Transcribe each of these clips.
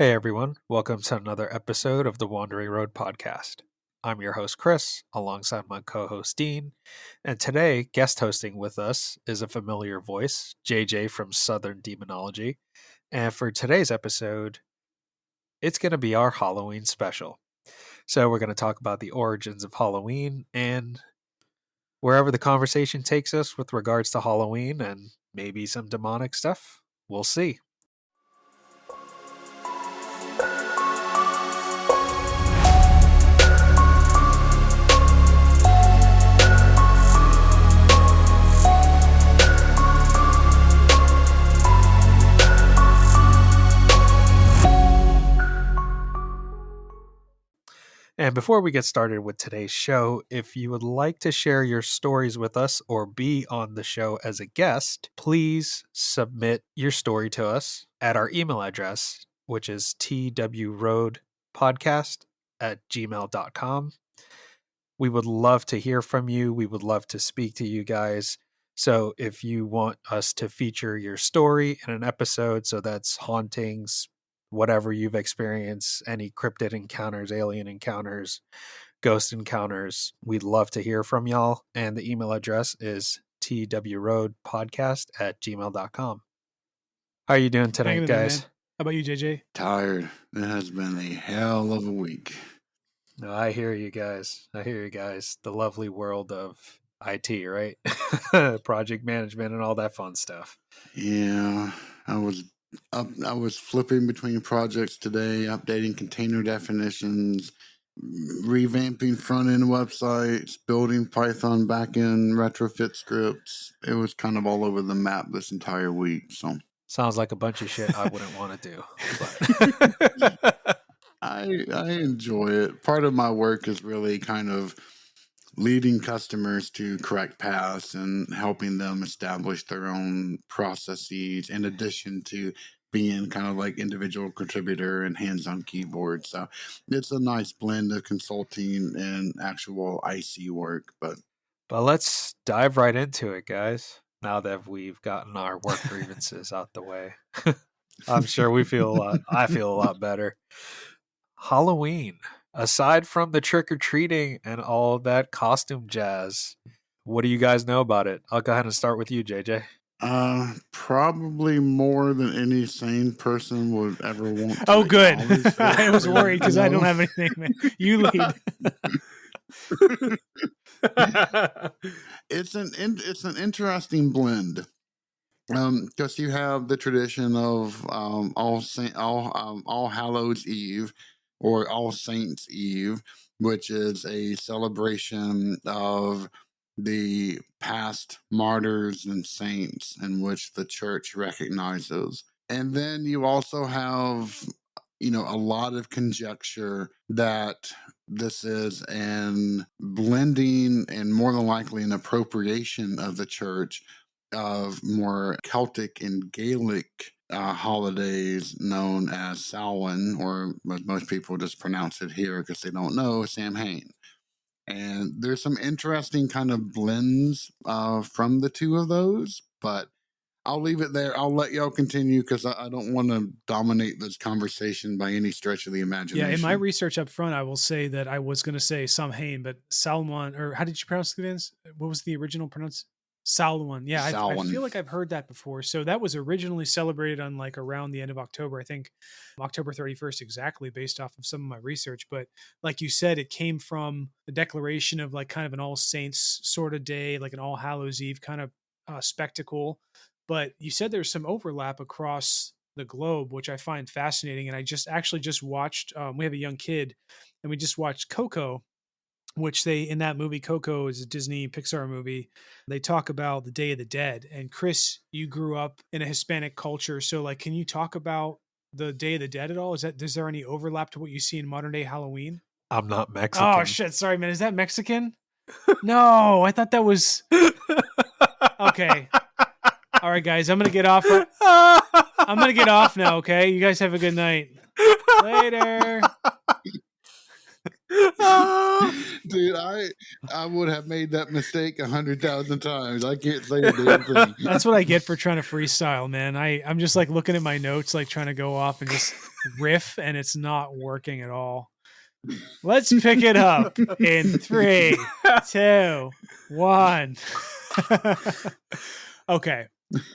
Hey everyone, welcome to another episode of the Wandering Road podcast. I'm your host Chris, alongside my co-host Dean, and today guest hosting with us is a familiar voice, JJ from Southern Demonology. And for today's episode, it's going to be our Halloween special. So we're going to talk about the origins of Halloween and wherever the conversation takes us with regards to Halloween and maybe some demonic stuff. We'll see. And before we get started with today's show, if you would like to share your stories with us or be on the show as a guest, please submit your story to us at our email address, which is twroadpodcast@gmail.com. We would love to hear from you. We would love to speak to you guys. So if you want us to feature your story in an episode, so that's hauntings, whatever you've experienced, any cryptid encounters, alien encounters, ghost encounters, we'd love to hear from y'all. And the email address is twroadpodcast@gmail.com. How are you doing tonight, guys? How about you, JJ? Tired. It has been a hell of a week. No, I hear you guys. The lovely world of IT, right? Project management and all that fun stuff. Yeah, I was flipping between projects today, updating container definitions, revamping front-end websites, building Python backend retrofit scripts. It was kind of all over the map this entire week. So sounds like a bunch of shit I wouldn't want to do. But I enjoy it. Part of my work is really kind of leading customers to correct paths and helping them establish their own processes, in addition to being kind of like individual contributor and hands-on keyboard. So it's a nice blend of consulting and actual IC work. But let's dive right into it, guys. Now that we've gotten our work grievances out the way, I'm sure I feel a lot better. Halloween, aside from the trick-or-treating and all that costume jazz, what do you guys know about it? I'll go ahead and start with you, JJ. Probably more than any sane person would ever want to. Oh, good. I was worried because I don't have anything. You lead. It's an interesting blend. Because you have the tradition of All Hallows Eve or All Saints Eve, which is a celebration of the past martyrs and saints in which the church recognizes. And then you also have, a lot of conjecture that this is an blending and more than likely an appropriation of the church of more Celtic and Gaelic holidays known as Samhain, or most people just pronounce it here because they don't know, Samhain. And there's some interesting kind of blends from the two of those, but I'll leave it there. I'll let y'all continue because I don't want to dominate this conversation by any stretch of the imagination. Yeah, in my research up front, I will say that I was going to say Samhain, but Salmon, or how did you pronounce it? What was the original pronunciation? Samhain. Yeah, I feel like I've heard that before. So that was originally celebrated on like around the end of October, I think October 31st exactly, based off of some of my research. But like you said, it came from the declaration of like kind of an All Saints sort of day, like an All Hallows Eve kind of spectacle. But you said there's some overlap across the globe, which I find fascinating. And I just watched, we have a young kid and we just watched Coco, which in that movie, Coco is a Disney Pixar movie. They talk about the Day of the Dead. And Chris, you grew up in a Hispanic culture. So like, can you talk about the Day of the Dead at all? Is there any overlap to what you see in modern day Halloween? I'm not Mexican. Oh shit. Sorry, man. Is that Mexican? No, I thought that was okay. All right, guys, I'm going to get off. I'm going to get off now. Okay. You guys have a good night. Later. Dude, I would have made that mistake 100,000 times. I can't say a damn thing. That's what I get for trying to freestyle, man. I'm just like looking at my notes, like trying to go off and just riff, and it's not working at all. Let's pick it up in 3, 2, 1. Okay.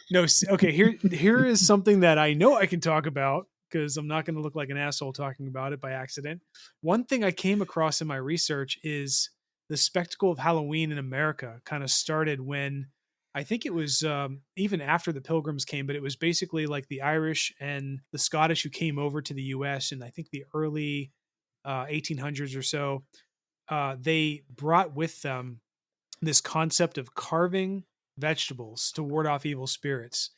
No, okay, here is something that I know I can talk about because I'm not going to look like an asshole talking about it by accident. One thing I came across in my research is the spectacle of Halloween in America kind of started when I think it was even after the Pilgrims came, but it was basically like the Irish and the Scottish who came over to the US in I think the early 1800s or so. They brought with them this concept of carving vegetables to ward off evil spirits.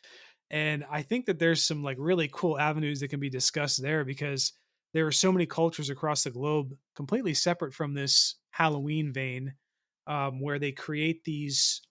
And I think that there's some like really cool avenues that can be discussed there because there are so many cultures across the globe completely separate from this Halloween vein, where they create these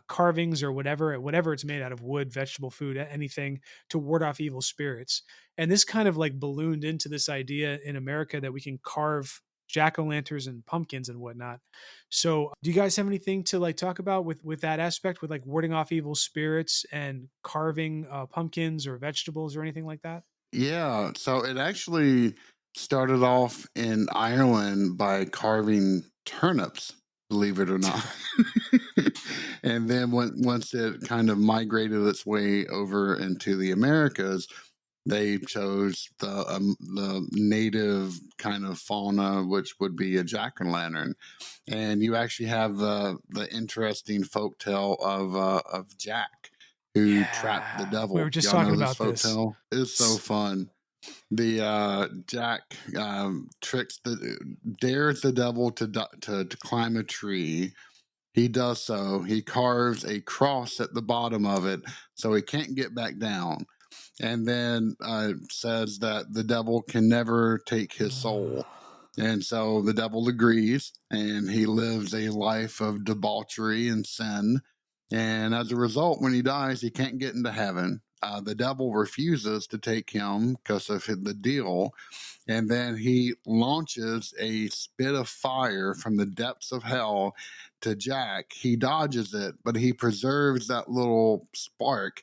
carvings or whatever it's made out of, wood, vegetable, food, anything, to ward off evil spirits. And this kind of like ballooned into this idea in America that we can carve jack-o'-lanterns and pumpkins and whatnot. So do you guys have anything to like talk about with that aspect, with like warding off evil spirits and carving pumpkins or vegetables or anything like that? Yeah, so it actually started off in Ireland by carving turnips, believe it or not. And then once it kind of migrated its way over into the Americas, they chose the native kind of fauna, which would be a jack-o'-lantern. And you actually have the interesting folktale of Jack, who trapped the devil. We were just Y'all talking know this about this. folktale? It's so fun. The Jack dares the devil to climb a tree. He does so. He carves a cross at the bottom of it so he can't get back down. And then says that the devil can never take his soul. And so the devil agrees, and he lives a life of debauchery and sin. And as a result, when he dies, he can't get into heaven. The devil refuses to take him because of the deal. And then he launches a spit of fire from the depths of hell to Jack. He dodges it, but he preserves that little spark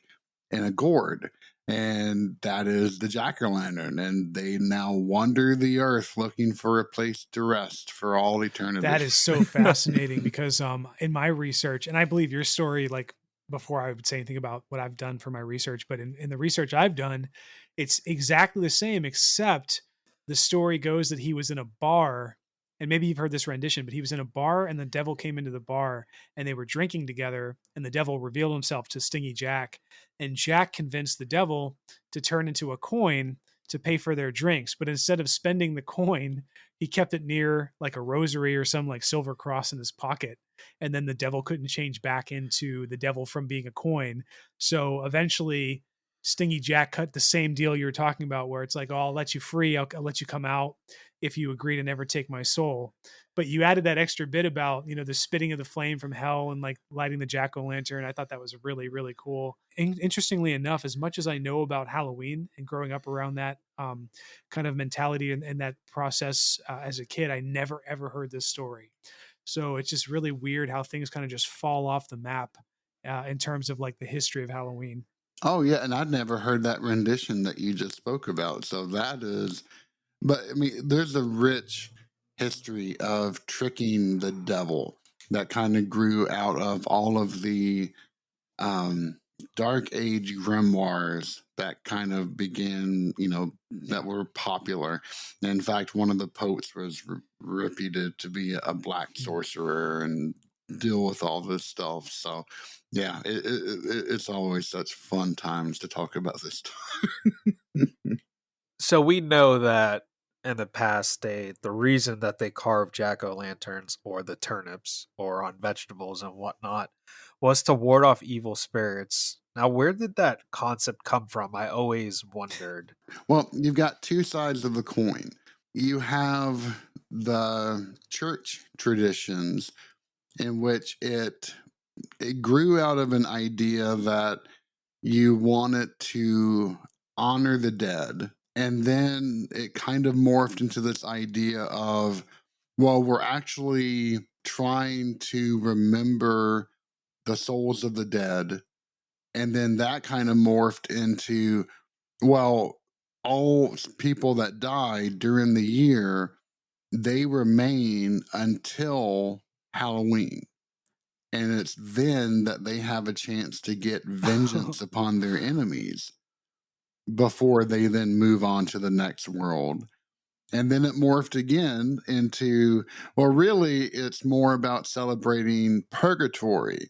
in a gourd. And that is the jack-o'-lantern. And they now wander the earth looking for a place to rest for all eternity. That is so fascinating because in my research, and I believe your story, like before I would say anything about what I've done for my research, but in the research I've done, it's exactly the same, except the story goes that he was in a bar, and maybe you've heard this rendition, but he was in a bar and the devil came into the bar and they were drinking together and the devil revealed himself to Stingy Jack, and Jack convinced the devil to turn into a coin to pay for their drinks. But instead of spending the coin, he kept it near like a rosary or some like silver cross in his pocket. And then the devil couldn't change back into the devil from being a coin. So eventually Stingy Jack cut the same deal you were talking about, where it's like, oh, I'll let you free. I'll let you come out if you agree to never take my soul. But you added that extra bit about, the spitting of the flame from hell and like lighting the jack-o'-lantern. I thought that was really, really cool. Interestingly enough, as much as I know about Halloween and growing up around that kind of mentality and that process as a kid, I never, ever heard this story. So it's just really weird how things kind of just fall off the map in terms of like the history of Halloween. Oh, yeah. And I'd never heard that rendition that you just spoke about. So that is, but I mean, there's a rich history of tricking the devil that kind of grew out of all of the Dark Age grimoires that kind of began, that were popular. In fact, one of the popes was reputed to be a black sorcerer and deal with all this stuff. So, yeah, it's always such fun times to talk about this stuff. So we know that in the past, the reason that they carved jack-o'-lanterns or the turnips or on vegetables and whatnot was to ward off evil spirits. Now, where did that concept come from? I always wondered. Well, you've got two sides of the coin. You have the church traditions in which it grew out of an idea that you wanted to honor the dead. And then it kind of morphed into this idea of Well, we're actually trying to remember the souls of the dead. And then that kind of morphed into, well, all people that died during the year, they remain until Halloween. And it's then that they have a chance to get vengeance upon their enemies before they then move on to the next world. And then it morphed again into, well, really, it's more about celebrating purgatory.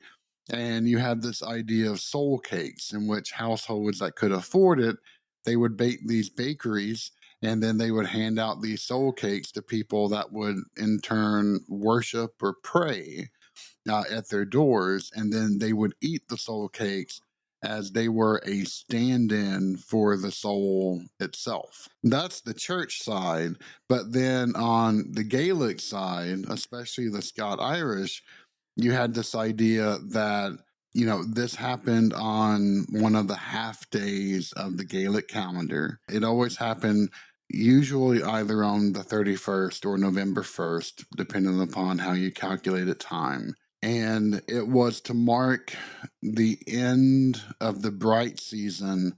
And you had this idea of soul cakes, in which households that could afford it, they would bake these bakeries, and then they would hand out these soul cakes to people that would in turn worship or pray at their doors. And then they would eat the soul cakes as they were a stand-in for the soul itself. That's the church side. But then on the Gaelic side, especially the Scot-Irish, you had this idea that, you know, this happened on one of the half days of the Gaelic calendar. It always happened usually either on the 31st or November 1st, depending upon how you calculated time. And it was to mark the end of the bright season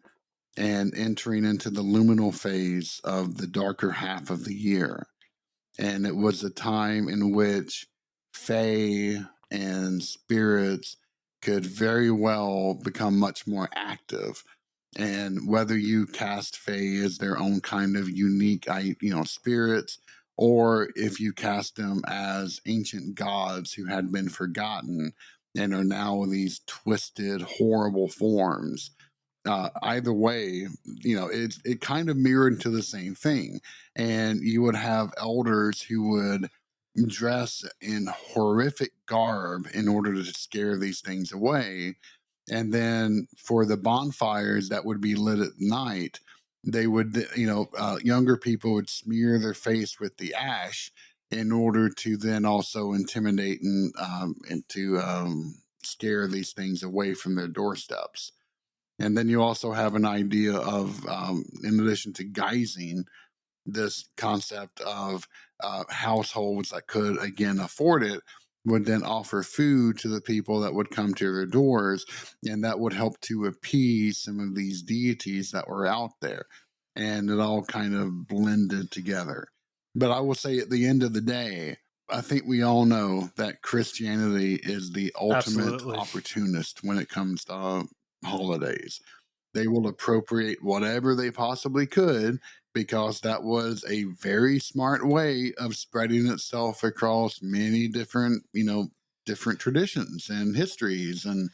and entering into the luminal phase of the darker half of the year. And it was a time in which fae and spirits could very well become much more active. And whether you cast fae as their own kind of unique, spirits, or if you cast them as ancient gods who had been forgotten and are now these twisted, horrible forms, either way, you know, it kind of mirrored to the same thing. And you would have elders who would dress in horrific garb in order to scare these things away. And then for the bonfires that would be lit at night, they would, younger people would smear their face with the ash in order to then also intimidate and to scare these things away from their doorsteps. And then you also have an idea of, in addition to guising, this concept of households that could, again, afford it would then offer food to the people that would come to their doors, and that would help to appease some of these deities that were out there. And it all kind of blended together. But I will say at the end of the day, I think we all know that Christianity is the ultimate opportunist when it comes to holidays. They will appropriate whatever they possibly could, because that was a very smart way of spreading itself across many different, different traditions and histories. And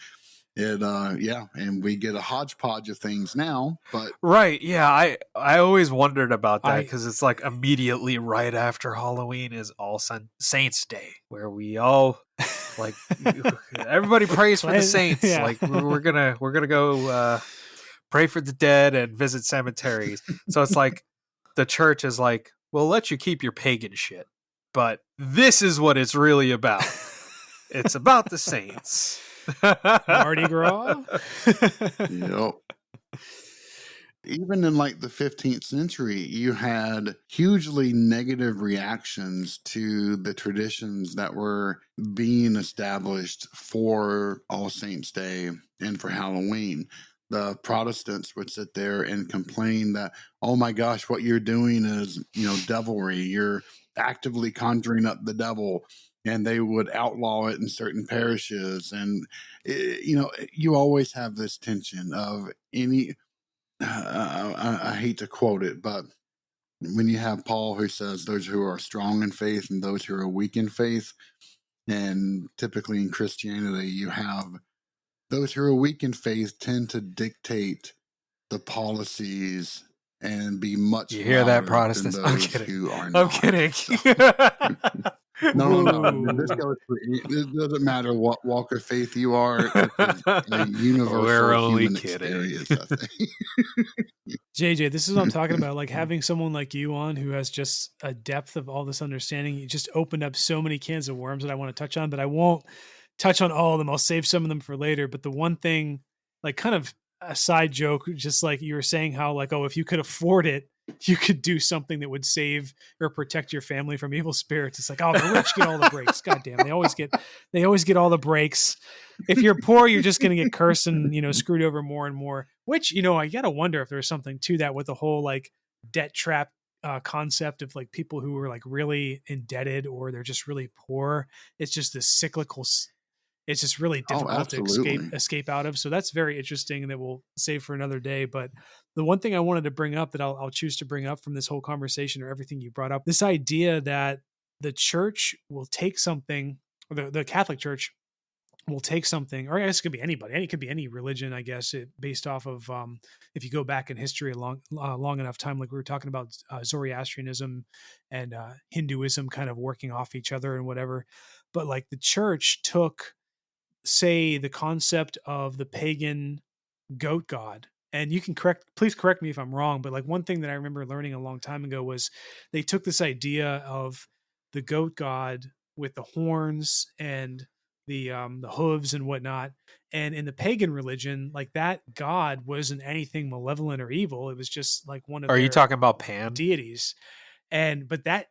it, and we get a hodgepodge of things now, but right. Yeah. I always wondered about that, because it's like immediately right after Halloween is All Saints Day, where we all like everybody prays for the saints. Yeah. Like we're gonna go pray for the dead and visit cemeteries. So it's like the church is like, we'll let you keep your pagan shit, but this is what it's really about. It's about the saints. Mardi Gras. Yep. Even in like the 15th century, you had hugely negative reactions to the traditions that were being established for All Saints Day and for Halloween. The Protestants would sit there and complain that, oh my gosh, what you're doing is, devilry. You're actively conjuring up the devil. And they would outlaw it in certain parishes. And, you always have this tension of I hate to quote it, but when you have Paul who says those who are strong in faith and those who are weak in faith, and typically in Christianity, you have those who are weak in faith tend to dictate the policies and be much you hear that, Protestants? Than those who are not. I'm kidding. So. No. This doesn't matter what walk of faith you are. It's a universal human experience, I think. JJ, this is what I'm talking about. Like having someone like you on who has just a depth of all this understanding. You just opened up so many cans of worms that I want to touch on, but I won't touch on all of them. I'll save some of them for later. But the one thing, like kind of a side joke, just like you were saying how like, oh, if you could afford it, you could do something that would save or protect your family from evil spirits. It's like, oh, the rich get all the breaks. God damn, they always get all the breaks. If you're poor, you're just going to get cursed and, screwed over more and more, which, I got to wonder if there's something to that with the whole like debt trap concept of like people who are like really indebted or they're just really poor. It's just this cyclical, it's just really difficult to escape out of. So that's very interesting and that we'll save for another day. But the one thing I wanted to bring up that I'll choose to bring up from this whole conversation or everything you brought up, this idea that the church will take something, or the Catholic Church will take something, or I guess it could be anybody. It could be any religion, I guess, based off of if you go back in history a long enough time, like we were talking about Zoroastrianism and Hinduism kind of working off each other and whatever. But like the church took, say, the concept of the pagan goat god, and you can please correct me if I'm wrong, but like one thing that I remember learning a long time ago was they took this idea of the goat god with the horns and the hooves and whatnot, and in the pagan religion, like that god wasn't anything malevolent or evil. It was just like one of Are you talking about Pan? Deities, but that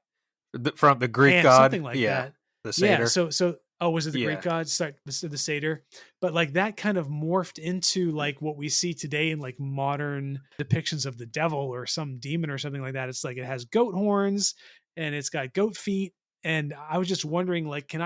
from the Greek Pan, god, something like that. The satyr. Yeah, so oh, was it the Greek god? Sorry, the satyr. But like that kind of morphed into like what we see today in like modern depictions of the devil or some demon or something like that. It's like it has goat horns and it's got goat feet. And I was just wondering, like, can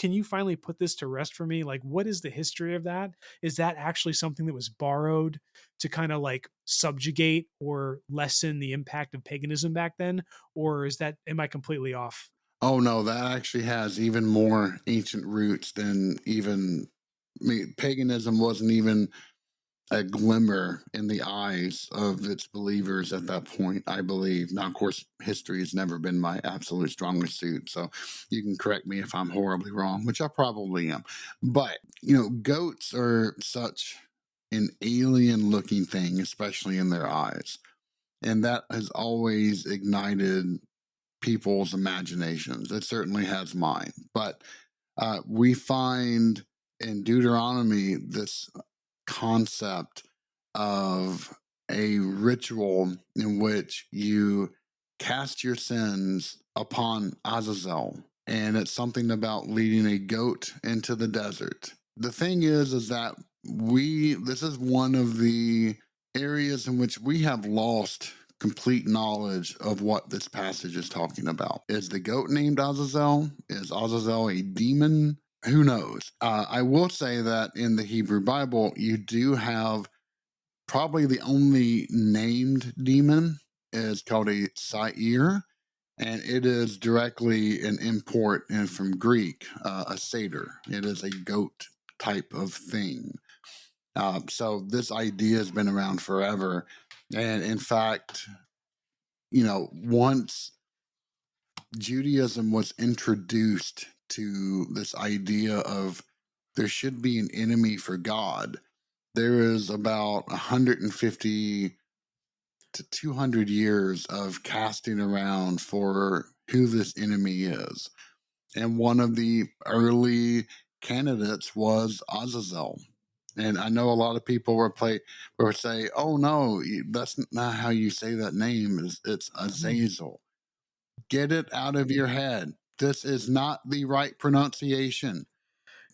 you finally put this to rest for me? Like, what is the history of that? Is that actually something that was borrowed to kind of like subjugate or lessen the impact of paganism back then? Or am I completely off? Oh no, that actually has even more ancient roots than paganism wasn't even a glimmer in the eyes of its believers at that point, I believe. Now, of course, history has never been my absolute strongest suit, so you can correct me if I'm horribly wrong, which I probably am. But, goats are such an alien looking thing, especially in their eyes. And that has always ignited people's imaginations. It certainly has mine. But we find in Deuteronomy this concept of a ritual in which you cast your sins upon Azazel. And it's something about leading a goat into the desert. The thing is that this is one of the areas in which we have lost complete knowledge of what this passage is talking about. Is the goat named Azazel? Is Azazel a demon? Who knows? I will say that in the Hebrew Bible, you do have probably the only named demon is called a satyr, and it is directly an import and from Greek, a satyr. It is a goat type of thing. So this idea has been around forever. And in fact, once Judaism was introduced to this idea of there should be an enemy for God, there is about 150 to 200 years of casting around for who this enemy is. And one of the early candidates was Azazel. And I know a lot of people will say, oh, no, that's not how you say that name. It's Azazel. Get it out of your head. This is not the right pronunciation.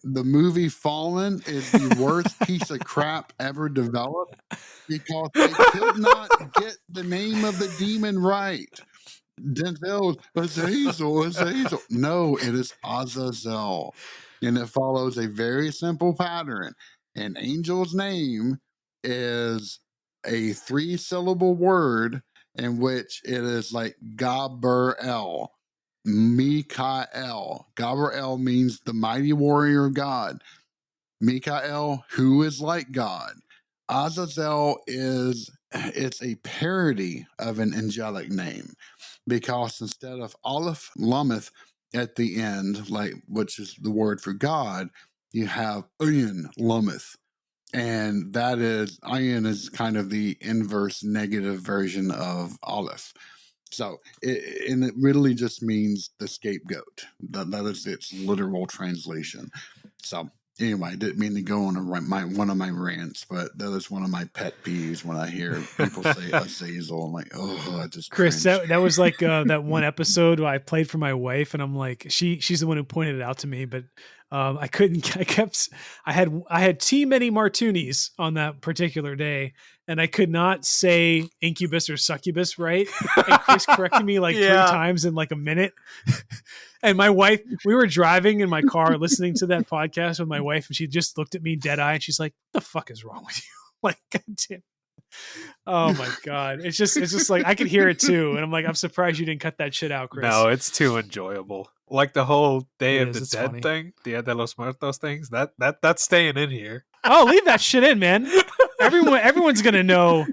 The movie Fallen is the worst piece of crap ever developed because they could not get the name of the demon right. Denzel, Azazel. No, it is Azazel. And it follows a very simple pattern. An angel's name is a 3-syllable word in which it is like Gabriel, Mikael. Gabriel means the mighty warrior of God. Mikael, who is like God. Azazel it's a parody of an angelic name, because instead of Aleph Lameth at the end, which is the word for God, you have Ayin Lameth. And that is, Ayin is kind of the inverse negative version of Aleph. So, it really just means the scapegoat. That is its literal translation. So, Anyway, I didn't mean to go on one of my rants, but that is one of my pet peeves when I hear people say Azazel. I'm like, oh, I just Chris, cringe. that was like that one episode where I played for my wife, and I'm like, she's the one who pointed it out to me, but I couldn't. I had too many martinis on that particular day, and I could not say incubus or succubus right. And Chris corrected me like 3 times in like a minute. And my wife, we were driving in my car listening to that podcast with my wife, and she just looked at me dead eye, and she's like, "What the fuck is wrong with you?" Like, goddamn. Oh my god, it's just like I could hear it too, and I'm like, I'm surprised you didn't cut that shit out, Chris. No, it's too enjoyable. Like the whole Day of the Dead funny thing, Dia de los Muertos things. That's staying in here. Oh, leave that shit in, man. Everyone's gonna know.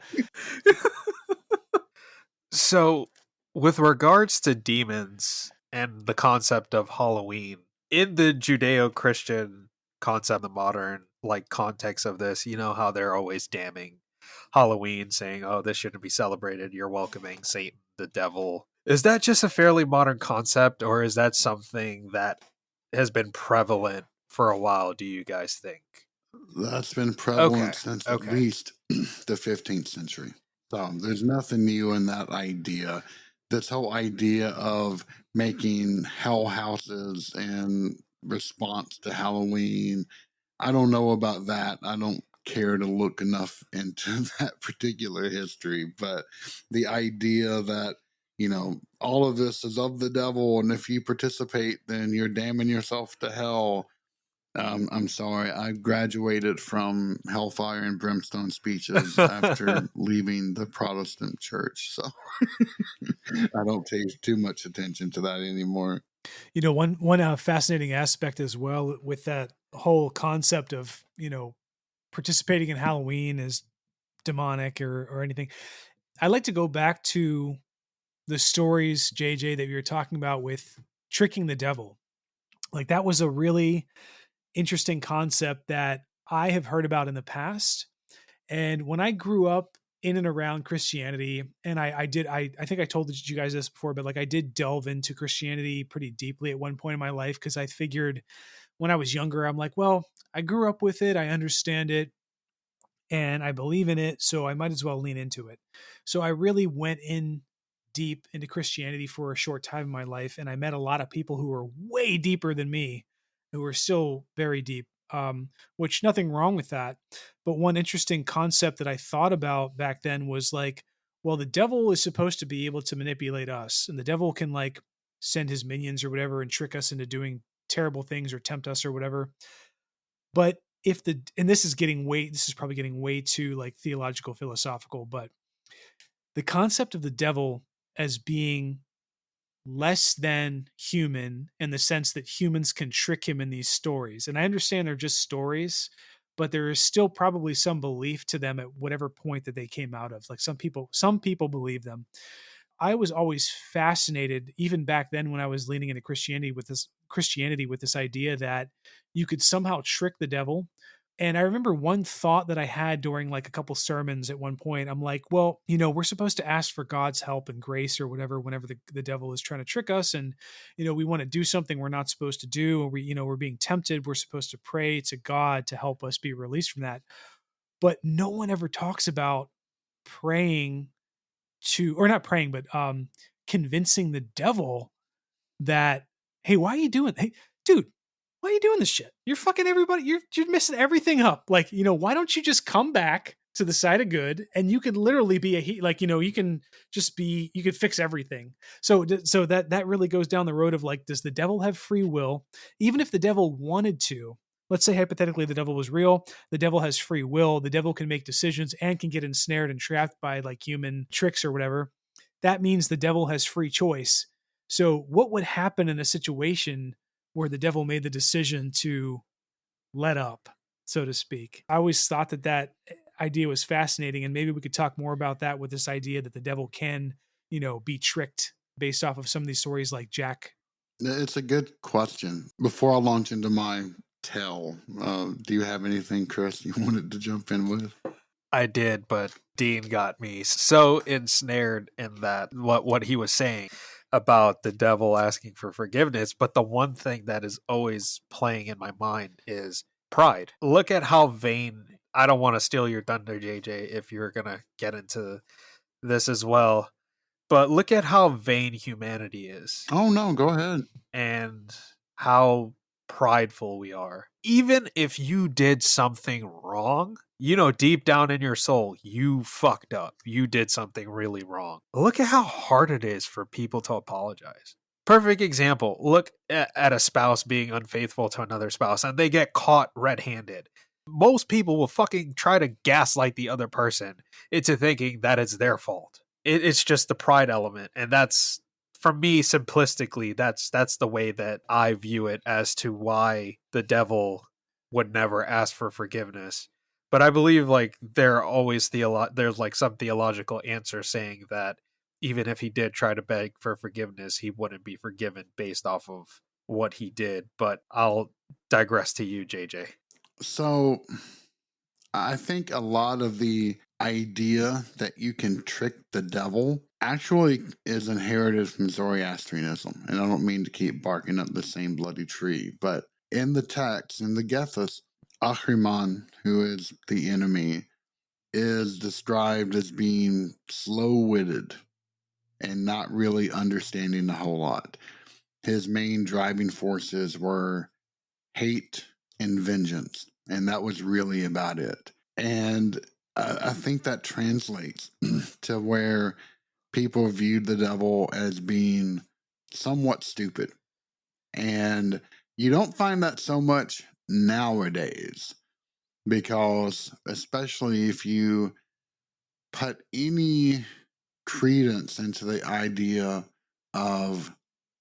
So, with regards to demons and the concept of Halloween in the Judeo-Christian concept, the modern like context of this, you know how they're always damning Halloween, saying, "Oh, this shouldn't be celebrated. You're welcoming Satan, the devil." Is that just a fairly modern concept, or is that something that has been prevalent for a while? Do you guys think? That's been prevalent since at least the 15th century. So there's nothing new in that idea. This whole idea of making hell houses in response to Halloween, I don't know about that. I don't care to look enough into that particular history, but the idea that, you know, all of this is of the devil, and if you participate, then you're damning yourself to hell. I'm sorry, I graduated from hellfire and brimstone speeches after leaving the Protestant church, so I don't pay too much attention to that anymore. You know, one fascinating aspect as well with that whole concept of, you know, participating in Halloween is demonic or anything. I like to go back to the stories, JJ, that you were talking about with tricking the devil. Like that was a really interesting concept that I have heard about in the past. And when I grew up in and around Christianity, and I think I told you guys this before, but like I did delve into Christianity pretty deeply at one point in my life because I figured when I was younger, I'm like, well, I grew up with it, I understand it, and I believe in it, so I might as well lean into it. So I really went in deep into Christianity for a short time in my life, and I met a lot of people who were way deeper than me, who were still very deep. Which nothing wrong with that. But one interesting concept that I thought about back then was like, well, the devil is supposed to be able to manipulate us, and the devil can like send his minions or whatever and trick us into doing terrible things or tempt us or whatever. But if this is probably getting way too like theological, philosophical, but the concept of the devil as being less than human in the sense that humans can trick him in these stories. And I understand they're just stories, but there is still probably some belief to them at whatever point that they came out of. Like some people believe them. I was always fascinated, even back then when I was leaning into Christianity with this idea that you could somehow trick the devil. And I remember one thought that I had during like a couple sermons at one point. I'm like, well, you know, we're supposed to ask for God's help and grace or whatever whenever the devil is trying to trick us. And, you know, we want to do something we're not supposed to do, or we're being tempted. We're supposed to pray to God to help us be released from that. But no one ever talks about praying or not praying, but convincing the devil that, hey, why are you doing? Hey, dude, why are you doing this shit? You're fucking everybody. You're messing everything up. Like, you know, why don't you just come back to the side of good and you could literally be you can just be, you could fix everything. So that really goes down the road of like, does the devil have free will? Even if the devil wanted to, let's say hypothetically the devil was real, the devil has free will, the devil can make decisions and can get ensnared and trapped by like human tricks or whatever. That means the devil has free choice. So what would happen in a situation where the devil made the decision to let up, so to speak? I always thought that idea was fascinating, and maybe we could talk more about that with this idea that the devil can, you know, be tricked based off of some of these stories like Jack. It's a good question. Before I launch into my tell, do you have anything, Chris, you wanted to jump in with? I did, but Dean got me so ensnared in that what he was saying about the devil asking for forgiveness. But the one thing that is always playing in my mind is pride. Look at how vain. I don't want to steal your thunder, JJ, if you're going to get into this as well. But look at how vain humanity is. Oh, no, go ahead. And how prideful we are. Even if you did something wrong, deep down in your soul, you fucked up. You did something really wrong. Look at how hard it is for people to apologize. Perfect example. Look at a spouse being unfaithful to another spouse and they get caught red-handed. Most people will fucking try to gaslight the other person into thinking that it's their fault. It's just the pride element. And that's, for me, simplistically, that's the way that I view it as to why the devil would never ask for forgiveness. But I believe like there's like some theological answer saying that even if he did try to beg for forgiveness, he wouldn't be forgiven based off of what he did. But I'll digress to you, JJ. So I think a lot of the idea that you can trick the devil actually is inherited from Zoroastrianism. And I don't mean to keep barking up the same bloody tree, but in the text, in the Gethys, Ahriman, who is the enemy, is described as being slow-witted and not really understanding a whole lot. His main driving forces were hate and vengeance, and that was really about it. And I think that translates to where people viewed the devil as being somewhat stupid. And you don't find that so much nowadays, because especially if you put any credence into the idea of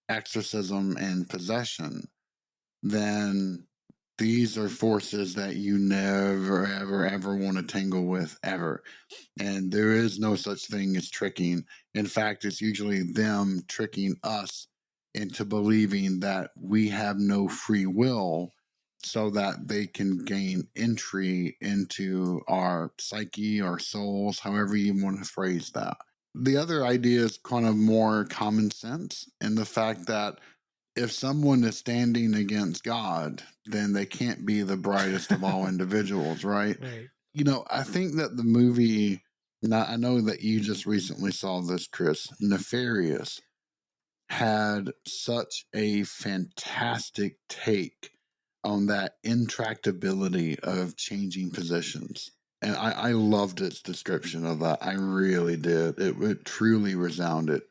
exorcism and possession, then these are forces that you never, ever, ever want to tangle with, ever. And there is no such thing as tricking. In fact, it's usually them tricking us into believing that we have no free will so that they can gain entry into our psyche, our souls, however you want to phrase that. The other idea is kind of more common sense in the fact that if someone is standing against God, then they can't be the brightest of all individuals, right? Right. I think that the movie, now I know that you just recently saw this, Chris, Nefarious, had such a fantastic take on that intractability of changing positions. And I loved its description of that. I really did. It truly resounded.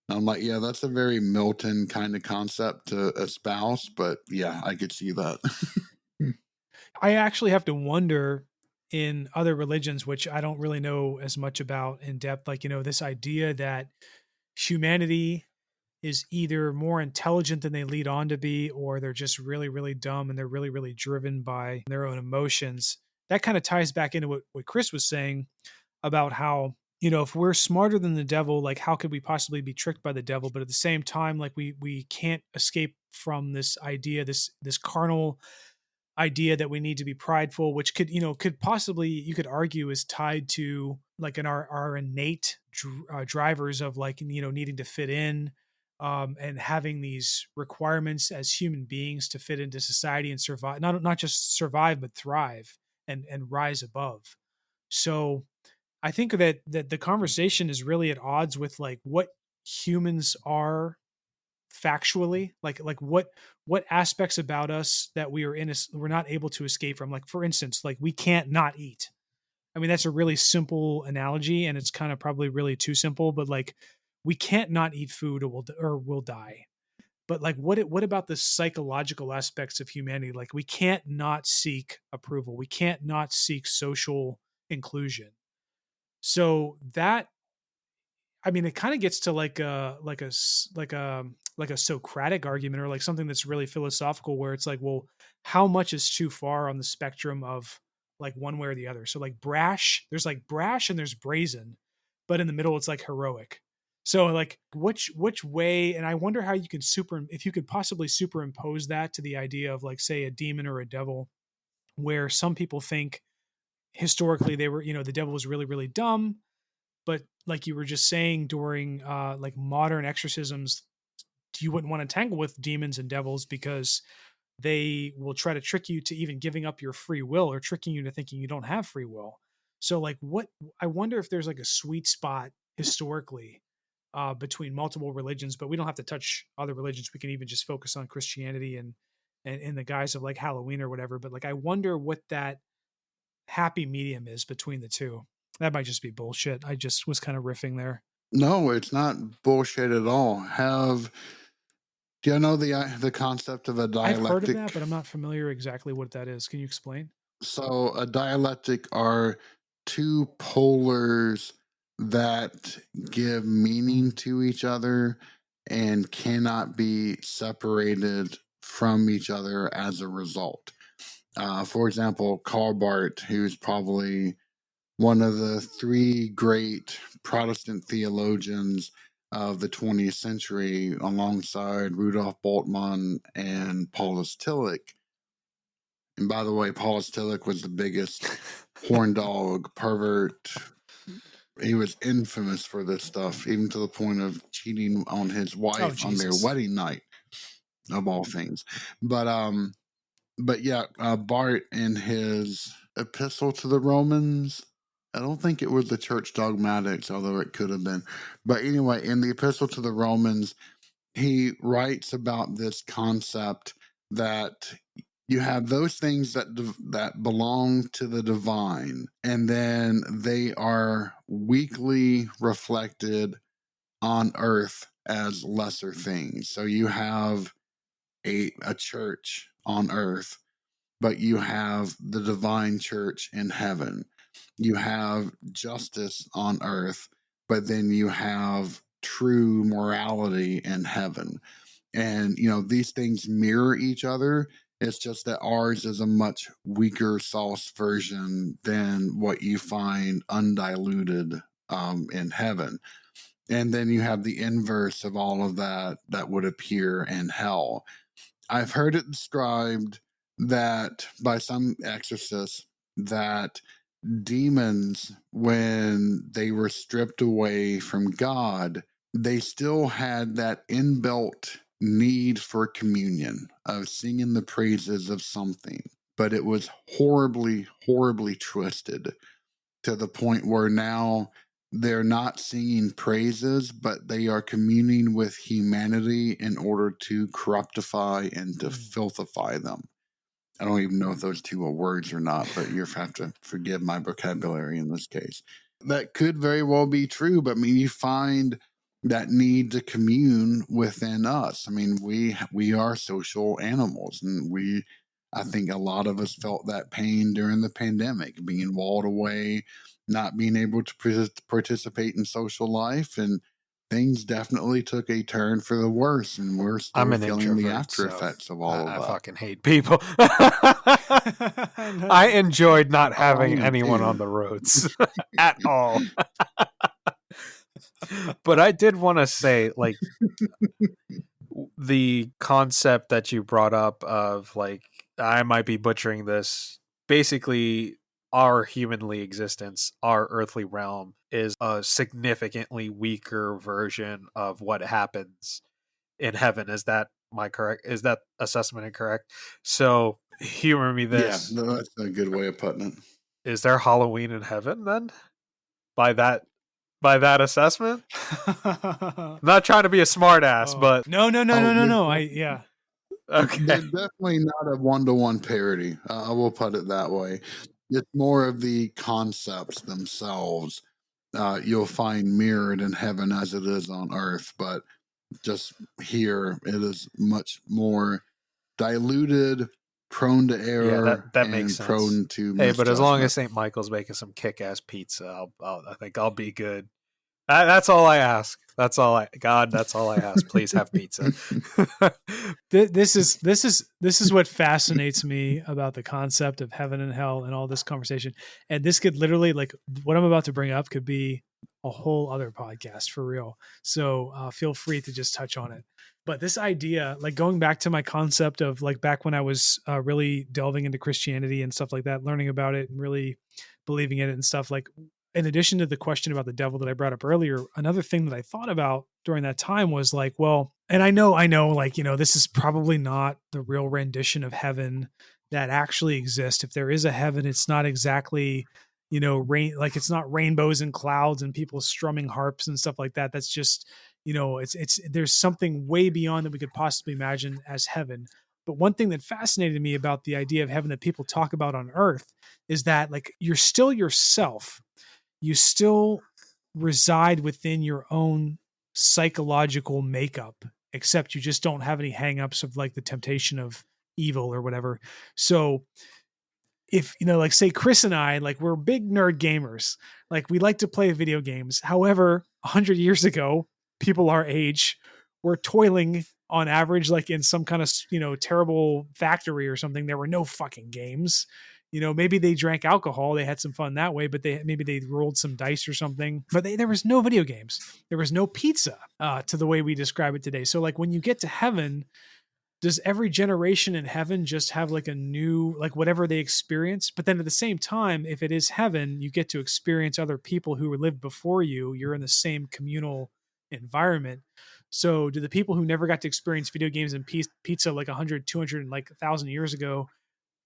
I'm like, yeah, that's a very Milton kind of concept to espouse, but yeah, I could see that. I actually have to wonder in other religions, which I don't really know as much about in depth, like, this idea that humanity is either more intelligent than they lead on to be, or they're just really, really dumb and they're really, really driven by their own emotions. That kind of ties back into what Chris was saying about how, if we're smarter than the devil, like how could we possibly be tricked by the devil? But at the same time, like we can't escape from this idea, this carnal idea that we need to be prideful, which could possibly, you could argue, is tied to like in our innate drivers of like, needing to fit in, and having these requirements as human beings to fit into society and survive, not just survive, but thrive and rise above. So I think that the conversation is really at odds with like what humans are factually, like what aspects about us that we're not able to escape from. Like, for instance, like we can't not eat. I mean, that's a really simple analogy, and it's kind of probably really too simple, but like we can't not eat food or we'll die. But like what about the psychological aspects of humanity? Like we can't not seek approval. We can't not seek social inclusion. So that, I mean, it kind of gets to like a Socratic argument, or like something that's really philosophical, where it's like, well, how much is too far on the spectrum of like one way or the other? So like there's like brash and there's brazen, but in the middle it's like heroic. So like which way? And I wonder how you can if you could possibly superimpose that to the idea of like, say, a demon or a devil, where some people think historically they were, the devil was really, really dumb. But like you were just saying, during like modern exorcisms, you wouldn't want to tangle with demons and devils because they will try to trick you to even giving up your free will or tricking you to thinking you don't have free will. So like I wonder if there's like a sweet spot historically between multiple religions, but we don't have to touch other religions. We can even just focus on Christianity and in the guise of like Halloween or whatever. But like, I wonder what that happy medium is between the two. That might just be bullshit. I just was kind of riffing there. No, it's not bullshit at all. Do you know the concept of a dialectic? I've heard of that, but I'm not familiar exactly what that is. Can you explain? So a dialectic are two polars that give meaning to each other and cannot be separated from each other as a result. For example, Karl Barth, who's probably one of the three great Protestant theologians of the 20th century, alongside Rudolf Bultmann and Paulus Tillich. And by the way, Paulus Tillich was the biggest horn dog pervert. He was infamous for this stuff, even to the point of cheating on his wife on their wedding night, of all things. But yeah, Barth in his epistle to the Romans, I don't think it was the Church Dogmatics, although it could have been. But anyway, in the epistle to the Romans, he writes about this concept that you have those things that belong to the divine, and then they are weakly reflected on earth as lesser things. So you have a church on earth, but you have the divine church in heaven. You have justice on earth, but then you have true morality in heaven. And, these things mirror each other. It's just that ours is a much weaker sauce version than what you find undiluted in heaven. And then you have the inverse of all of that would appear in hell. I've heard it described that by some exorcists that demons, when they were stripped away from God, they still had that inbuilt need for communion, of singing the praises of something, but it was horribly, horribly twisted to the point where now they're not singing praises, but they are communing with humanity in order to corruptify and to filthify them. I don't even know if those two are words or not, but you have to forgive my vocabulary in this case. That could very well be true, but I mean, you find that need to commune within us. I mean, we are social animals, and I think a lot of us felt that pain during the pandemic, being walled away, not being able to participate in social life, and things definitely took a turn for the worse, and we're still feeling the after effects of all of that. I fucking hate people. I enjoyed not having anyone on the roads at all. But I did want to say, like, the concept that you brought up of, like, I might be butchering this. Basically, our humanly existence, our earthly realm, is a significantly weaker version of what happens in heaven. Is that assessment incorrect? So humor me this. Yeah, no, that's a good way of putting it. Is there Halloween in heaven then? By that assessment? I'm not trying to be a smart ass, but no. Okay. They're definitely not a one-to-one parody. I will put it that way. It's more of the concepts themselves you'll find mirrored in heaven as it is on earth, but just here it is much more diluted, prone to error, that makes sense. Prone to but as long as St. Michael's making some kick-ass pizza, I think I'll be good. That's all I ask. That's all I ask. Please have pizza. This is what fascinates me about the concept of heaven and hell and all this conversation. And this could literally, like, what I'm about to bring up could be a whole other podcast for real. So feel free to just touch on it. But this idea, like going back to my concept of like back when I was really delving into Christianity and stuff like that, learning about it and really believing in it and stuff, like, in addition to the question about the devil that I brought up earlier, another thing that I thought about during that time was like, well, And I know, like, this is probably not the real rendition of heaven that actually exists. If there is a heaven, it's not exactly, like it's not rainbows and clouds and people strumming harps and stuff like that. That's just, there's something way beyond that we could possibly imagine as heaven. But one thing that fascinated me about the idea of heaven that people talk about on earth is that, like, you're still yourself. You still reside within your own psychological makeup, except you just don't have any hangups of like the temptation of evil or whatever. So if, like, say Chris and I, like, we're big nerd gamers, like we like to play video games. However, 100 years ago, people our age were toiling on average, like in some kind of, terrible factory or something. There were no fucking games. Maybe they drank alcohol, they had some fun that way, but maybe they rolled some dice or something. But there was no video games, there was no pizza, to the way we describe it today. So, like, when you get to heaven, does every generation in heaven just have like a new, like, whatever they experience? But then at the same time, if it is heaven, you get to experience other people who lived before you. You're in the same communal environment. So do the people who never got to experience video games and pizza like 100, 200, and like 1,000 years ago,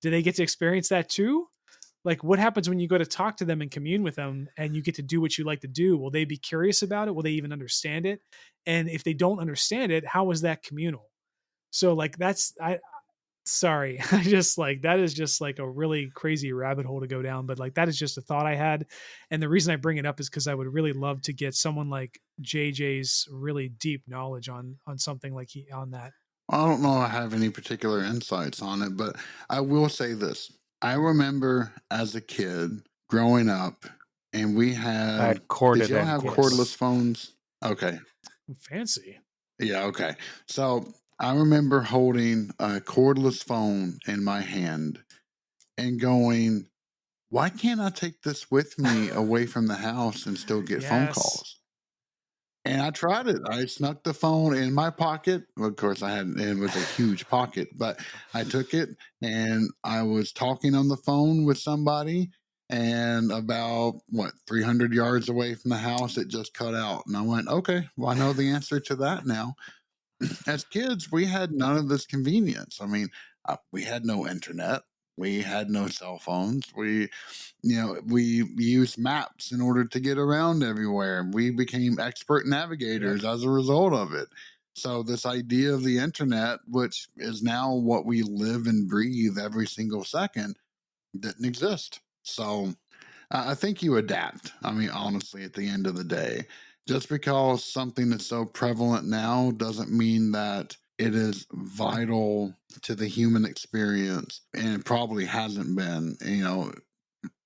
do they get to experience that too? Like, what happens when you go to talk to them and commune with them and you get to do what you like to do? Will they be curious about it? Will they even understand it? And if they don't understand it, how is that communal? So, like, sorry, I just, like, that is just like a really crazy rabbit hole to go down. But like, that is just a thought I had. And the reason I bring it up is because I would really love to get someone like JJ's really deep knowledge on something like on that. I don't know if I have any particular insights on it, but I will say this. I remember as a kid growing up, and we I had had corded did y'all have and cordless phones? Okay. Fancy. Yeah, okay. So I remember holding a cordless phone in my hand and going, why can't I take this with me away from the house and still get phone Yes. calls? And I tried it. I snuck the phone in my pocket. Of course, it was a huge pocket, but I took it and I was talking on the phone with somebody. And about 300 yards away from the house, it just cut out. And I went, okay, well, I know the answer to that now. As kids, we had none of this convenience. I mean, we had no internet. We had no cell phones. We used maps in order to get around everywhere. We became expert navigators as a result of it. So this idea of the internet, which is now what we live and breathe every single second, didn't exist. So I think you adapt. I mean, honestly, at the end of the day, just because something is so prevalent now doesn't mean that it is vital to the human experience, and it probably hasn't been.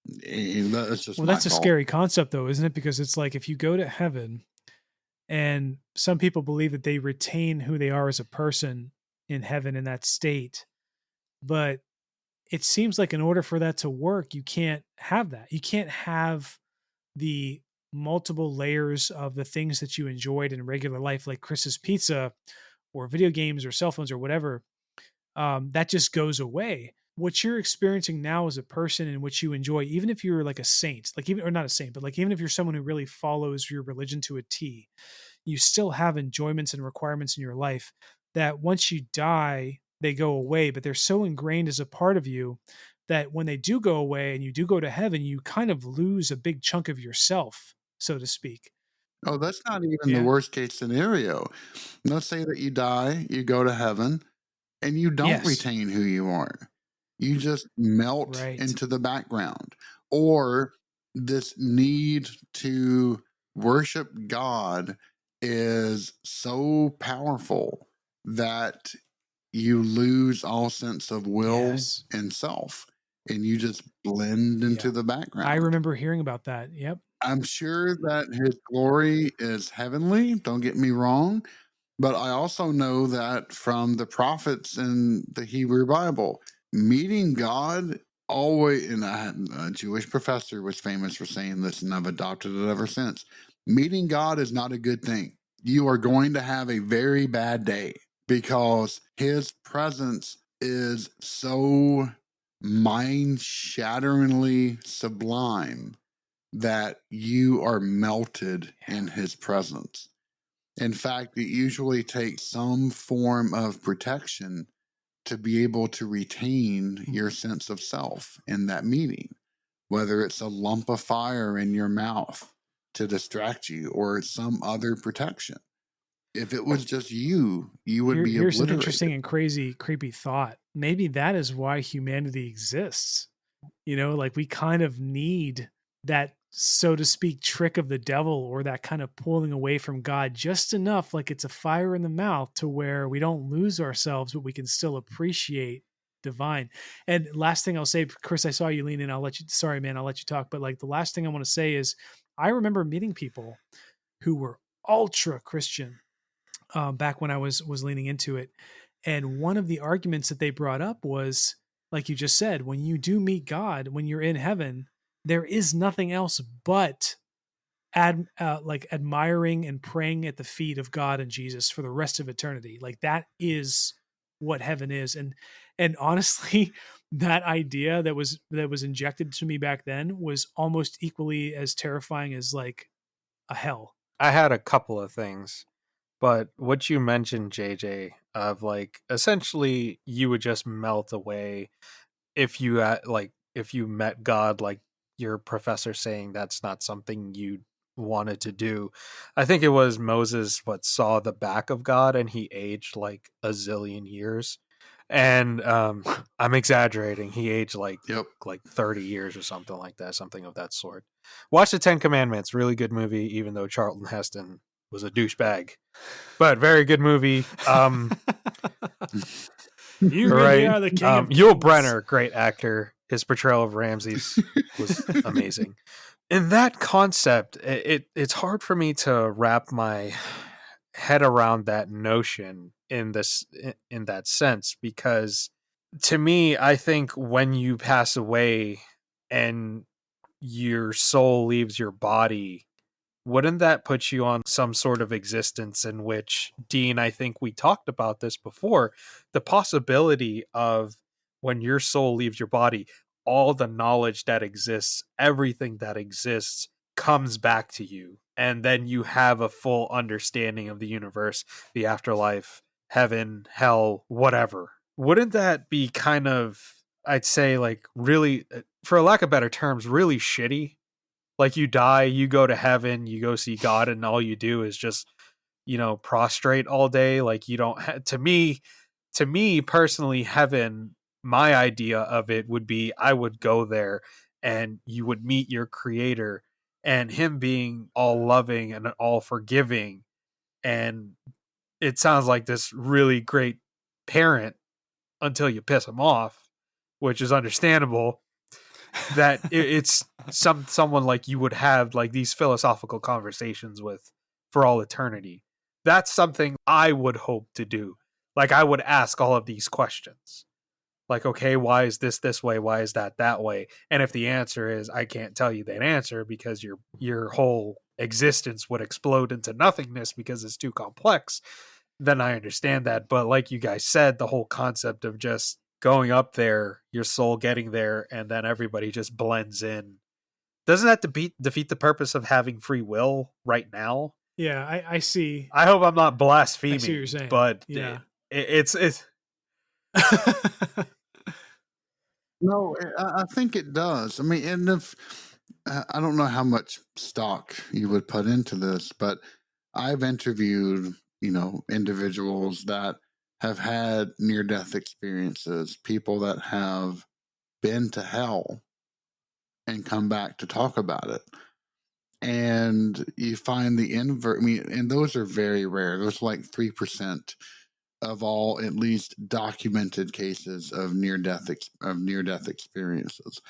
That's just Well, that's a fault. scary concept, though, isn't it? Because it's like, if you go to heaven, and some people believe that they retain who they are as a person in heaven in that state, but it seems like in order for that to work, you can't have that. You can't have the multiple layers of the things that you enjoyed in regular life, like Chris's pizza or video games or cell phones or whatever. That just goes away. What you're experiencing now as a person in which you enjoy, even if you're like a saint, like, even, or not a saint, but like, even if you're someone who really follows your religion to a T, you still have enjoyments and requirements in your life that once you die, they go away, but they're so ingrained as a part of you that when they do go away and you do go to heaven, you kind of lose a big chunk of yourself, so to speak. Oh, that's not even the Yeah. worst case scenario. Let's say that you die, you go to heaven, and you don't Yes. retain who you are. You just melt Right. into the background. Or this need to worship God is so powerful that you lose all sense of will Yes. and self, and you just blend into Yeah. the background. I remember hearing about that. Yep. I'm sure that his glory is heavenly, don't get me wrong, but I also know that from the prophets in the Hebrew Bible, meeting God always, and I had a Jewish professor was famous for saying this, and I've adopted it ever since. Meeting God is not a good thing. You are going to have a very bad day because his presence is so mind shatteringly sublime that you are melted in his presence. In fact, it usually takes some form of protection to be able to retain your sense of self in that meeting, whether it's a lump of fire in your mouth to distract you or some other protection. If it was just you would be Here's an obliterated. interesting and crazy, creepy thought. Maybe that is why humanity exists. You know, like we kind of need that, so to speak, trick of the devil, or that kind of pulling away from God just enough, like it's a fire in the mouth, to where we don't lose ourselves, but we can still appreciate divine. And last thing I'll say, Chris, I saw you lean in. I'll let you, sorry, man, I'll let you talk. But like the last thing I want to say is I remember meeting people who were ultra Christian back when I was leaning into it. And one of the arguments that they brought up was, like you just said, when you do meet God, when you're in heaven, there is nothing else but like admiring and praying at the feet of God and Jesus for the rest of eternity. Like that is what heaven is. And honestly, that idea that was injected to me back then was almost equally as terrifying as like a hell. I had a couple of things, but what you mentioned, JJ, of like essentially you would just melt away if you if you met God, like your professor saying that's not something you wanted to do. I think it was Moses saw the back of God and he aged like a zillion years. And I'm exaggerating. He aged like 30 years or something like that, something of that sort. Watch the 10 Commandments, really good movie, even though Charlton Heston was a douchebag. But very good movie. You really are the king of Yul kings. Brynner, great actor. His portrayal of Ramses was amazing. In that concept, it's hard for me to wrap my head around that notion in that sense, because to me, I think when you pass away and your soul leaves your body, wouldn't that put you on some sort of existence in which, Dean, I think we talked about this before, the possibility of when your soul leaves your body, all the knowledge that exists, everything that exists comes back to you. And then you have a full understanding of the universe, the afterlife, heaven, hell, whatever. Wouldn't that be kind of, I'd say, like really, for lack of better terms, really shitty? Like you die, you go to heaven, you go see God, and all you do is just, prostrate all day. Like you don't to me personally, heaven, my idea of it would be I would go there and you would meet your creator, and him being all loving and all forgiving, and it sounds like this really great parent until you piss him off, which is understandable, that it's someone like you would have like these philosophical conversations with for all eternity. That's something I would hope to do. Like I would ask all of these questions. Like, okay, why is this way? Why is that way? And if the answer is I can't tell you that answer because your whole existence would explode into nothingness because it's too complex, then I understand that. But like you guys said, the whole concept of just going up there, your soul getting there, and then everybody just blends in. Doesn't that defeat the purpose of having free will right now? Yeah, I see. I hope I'm not blaspheming, I see what you're saying. but yeah, it's No, I think it does. I mean, and if I don't know how much stock you would put into this, but I've interviewed, individuals that have had near-death experiences, people that have been to hell and come back to talk about it. And you find the invert. I mean, and those are very rare. Those are like 3% of all at least documented cases of near-death experiences.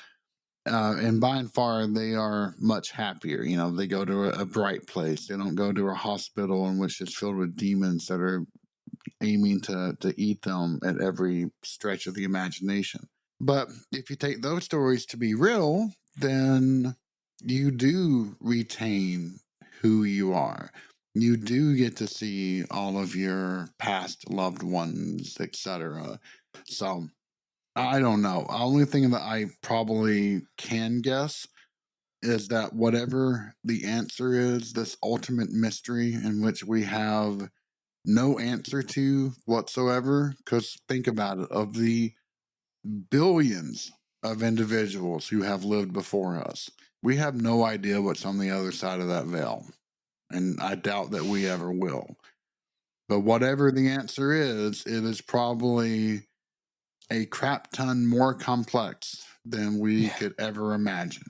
And by and far, they are much happier. They go to a bright place. They don't go to a hospital in which is filled with demons that are aiming to eat them at every stretch of the imagination. But if you take those stories to be real, then you do retain who you are. You do get to see all of your past loved ones, etc. So I don't know. The only thing that I probably can guess is that whatever the answer is, this ultimate mystery in which we have no answer to whatsoever, because think about it, of the billions of individuals who have lived before us, we have no idea what's on the other side of that veil. And I doubt that we ever will. But whatever the answer is, it is probably a crap ton more complex than we could ever imagine.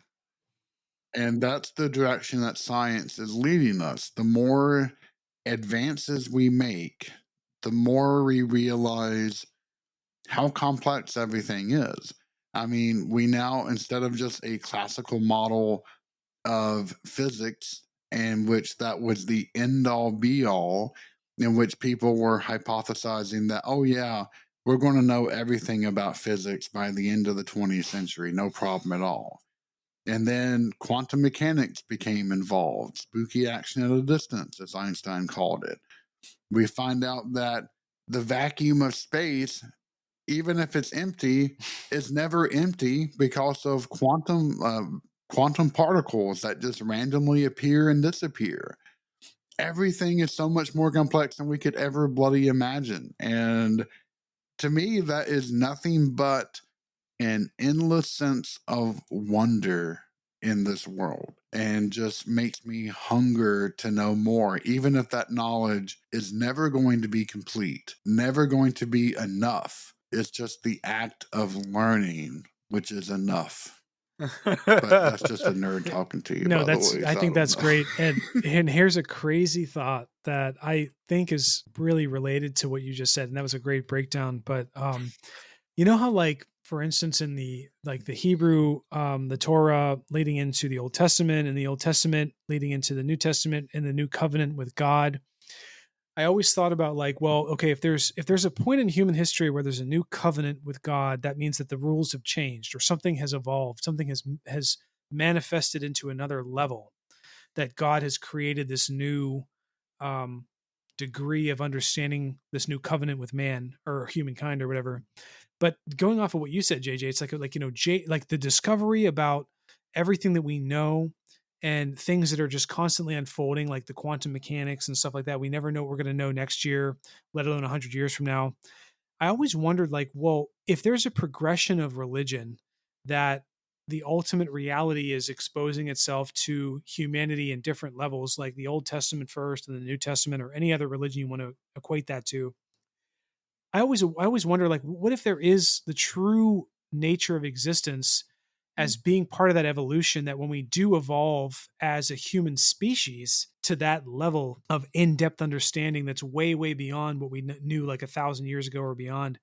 And that's the direction that science is leading us. The more advances we make, the more we realize how complex everything is. I mean, we now, instead of just a classical model of physics, in which that was the end all be all, in which people were hypothesizing that, oh, yeah, we're going to know everything about physics by the end of the 20th century, no problem at all. And then quantum mechanics became involved, spooky action at a distance, as Einstein called it. We find out that the vacuum of space, even if it's empty, is never empty because of quantum particles that just randomly appear and disappear. Everything is so much more complex than we could ever bloody imagine. And to me, that is nothing but an endless sense of wonder in this world, and just makes me hunger to know more, even if that knowledge is never going to be complete, never going to be enough. It's just the act of learning, which is enough. But that's just a nerd talking to you. No, by that's, the way, I so think don't that's know. great. And here's a crazy thought that I think is really related to what you just said. And that was a great breakdown. But, you know how, like, for instance, in the Hebrew, the Torah leading into the Old Testament, and the Old Testament leading into the New Testament and the new covenant with God, I always thought about, like, well, okay, if there's a point in human history where there's a new covenant with God, that means that the rules have changed, or something has evolved, something has manifested into another level, that God has created this new um, degree of understanding, this new covenant with man or humankind or whatever. But going off of what you said, JJ, it's like, like the discovery about everything that we know, and things that are just constantly unfolding, like the quantum mechanics and stuff like that. We never know what we're going to know next year, let alone 100 years from now. I always wondered, like, well, if there's a progression of religion, that the ultimate reality is exposing itself to humanity in different levels, like the Old Testament first and the New Testament, or any other religion you want to equate that to. I always wonder, like, what if there is the true nature of existence as being part of that evolution, that when we do evolve as a human species to that level of in-depth understanding that's way, way beyond what we knew like 1,000 years ago or beyond,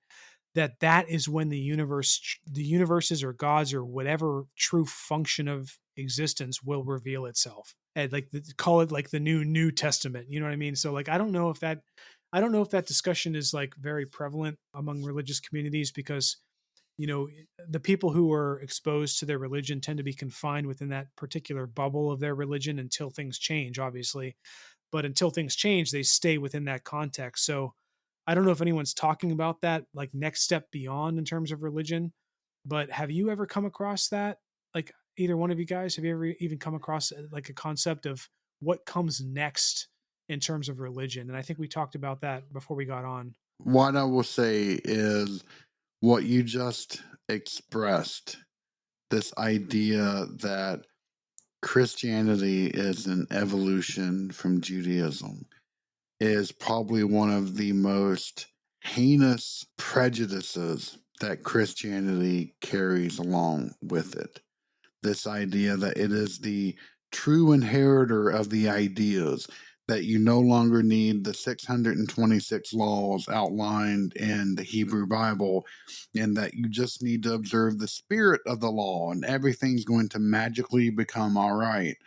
that is when the universes or gods or whatever true function of existence will reveal itself. And like, call it like the New Testament. You know what I mean? So like, I don't know if that discussion is like very prevalent among religious communities, because the people who are exposed to their religion tend to be confined within that particular bubble of their religion until things change, obviously. But until things change, they stay within that context. So I don't know if anyone's talking about that, like, next step beyond in terms of religion. But have you ever come across that? Like, either one of you guys, have you ever even come across like a concept of what comes next in terms of religion? And I think we talked about that before we got on. What I will say is what you just expressed, this idea that Christianity is an evolution from Judaism, is probably one of the most heinous prejudices that Christianity carries along with it. This idea that it is the true inheritor of the ideas, that you no longer need the 626 laws outlined in the Hebrew Bible, and that you just need to observe the spirit of the law and everything's going to magically become all right.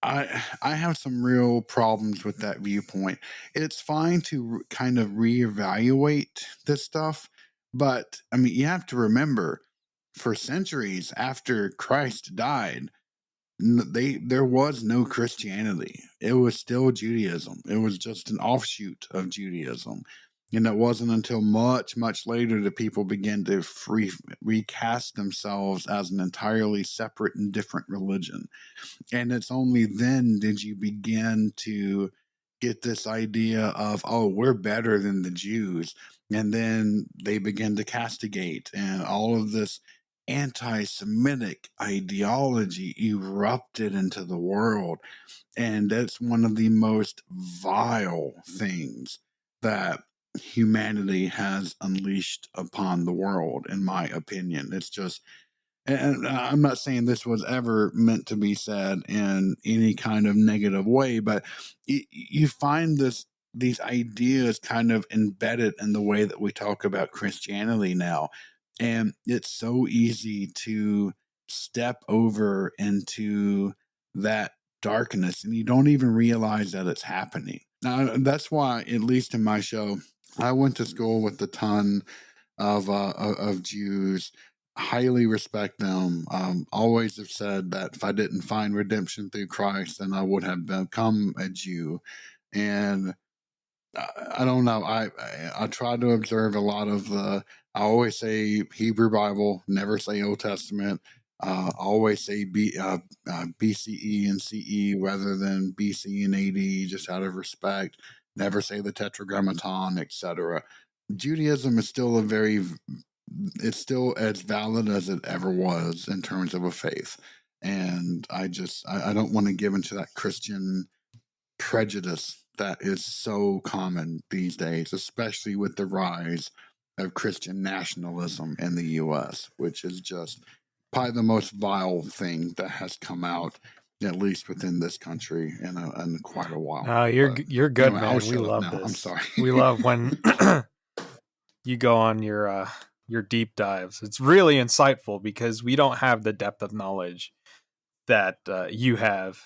I have some real problems with that viewpoint. It's fine to kind of reevaluate this stuff, but I mean, you have to remember, for centuries after Christ died, there was no Christianity. It was still Judaism. It was just an offshoot of Judaism. And it wasn't until much, much later that people began to recast themselves as an entirely separate and different religion. And it's only then did you begin to get this idea of, oh, we're better than the Jews. And then they begin to castigate, and all of this anti-Semitic ideology erupted into the world. And that's one of the most vile things that humanity has unleashed upon the world, in my opinion. It's just, and I'm not saying this was ever meant to be said in any kind of negative way, but you find these ideas kind of embedded in the way that we talk about Christianity now. And it's so easy to step over into that darkness, and you don't even realize that it's happening. Now, that's why, at least in my show, I went to school with a ton of Jews. Highly respect them. Always have said that if I didn't find redemption through Christ, then I would have become a Jew. And I don't know. I try to observe a lot of the. I always say Hebrew Bible, never say Old Testament. Always say BCE and CE rather than BC and AD, just out of respect. Never say the Tetragrammaton, etc. Judaism is still it's still as valid as it ever was in terms of a faith. And I don't want to give into that Christian prejudice that is so common these days, especially with the rise of Christian nationalism in the U.S., which is just probably the most vile thing that has come out, at least within this country, in quite a while. No, you're good, anyway, man. We love this. I'm sorry. We love when you go on your deep dives. It's really insightful because we don't have the depth of knowledge that you have.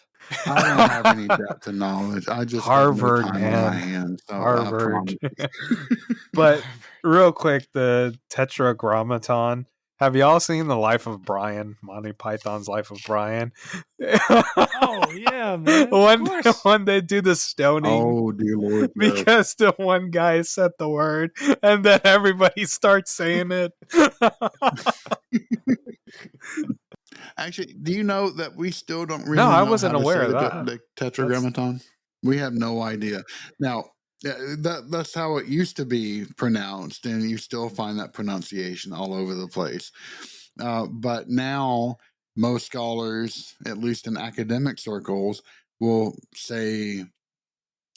I don't have any depth of knowledge. I just Harvard, have no time man. on my hands. So Harvard. But real quick, the Tetragrammaton. Have y'all seen The Life of Brian? Monty Python's Life of Brian. Oh yeah, man. When they do the stoning. Oh dear Lord! Because the one guy said the word, and then everybody starts saying it. Actually, do you know that we still don't really No, I know wasn't how to aware say of that. the Tetragrammaton? We have no idea. Now, that's how it used to be pronounced, and you still find that pronunciation all over the place. But now, most scholars, at least in academic circles, will say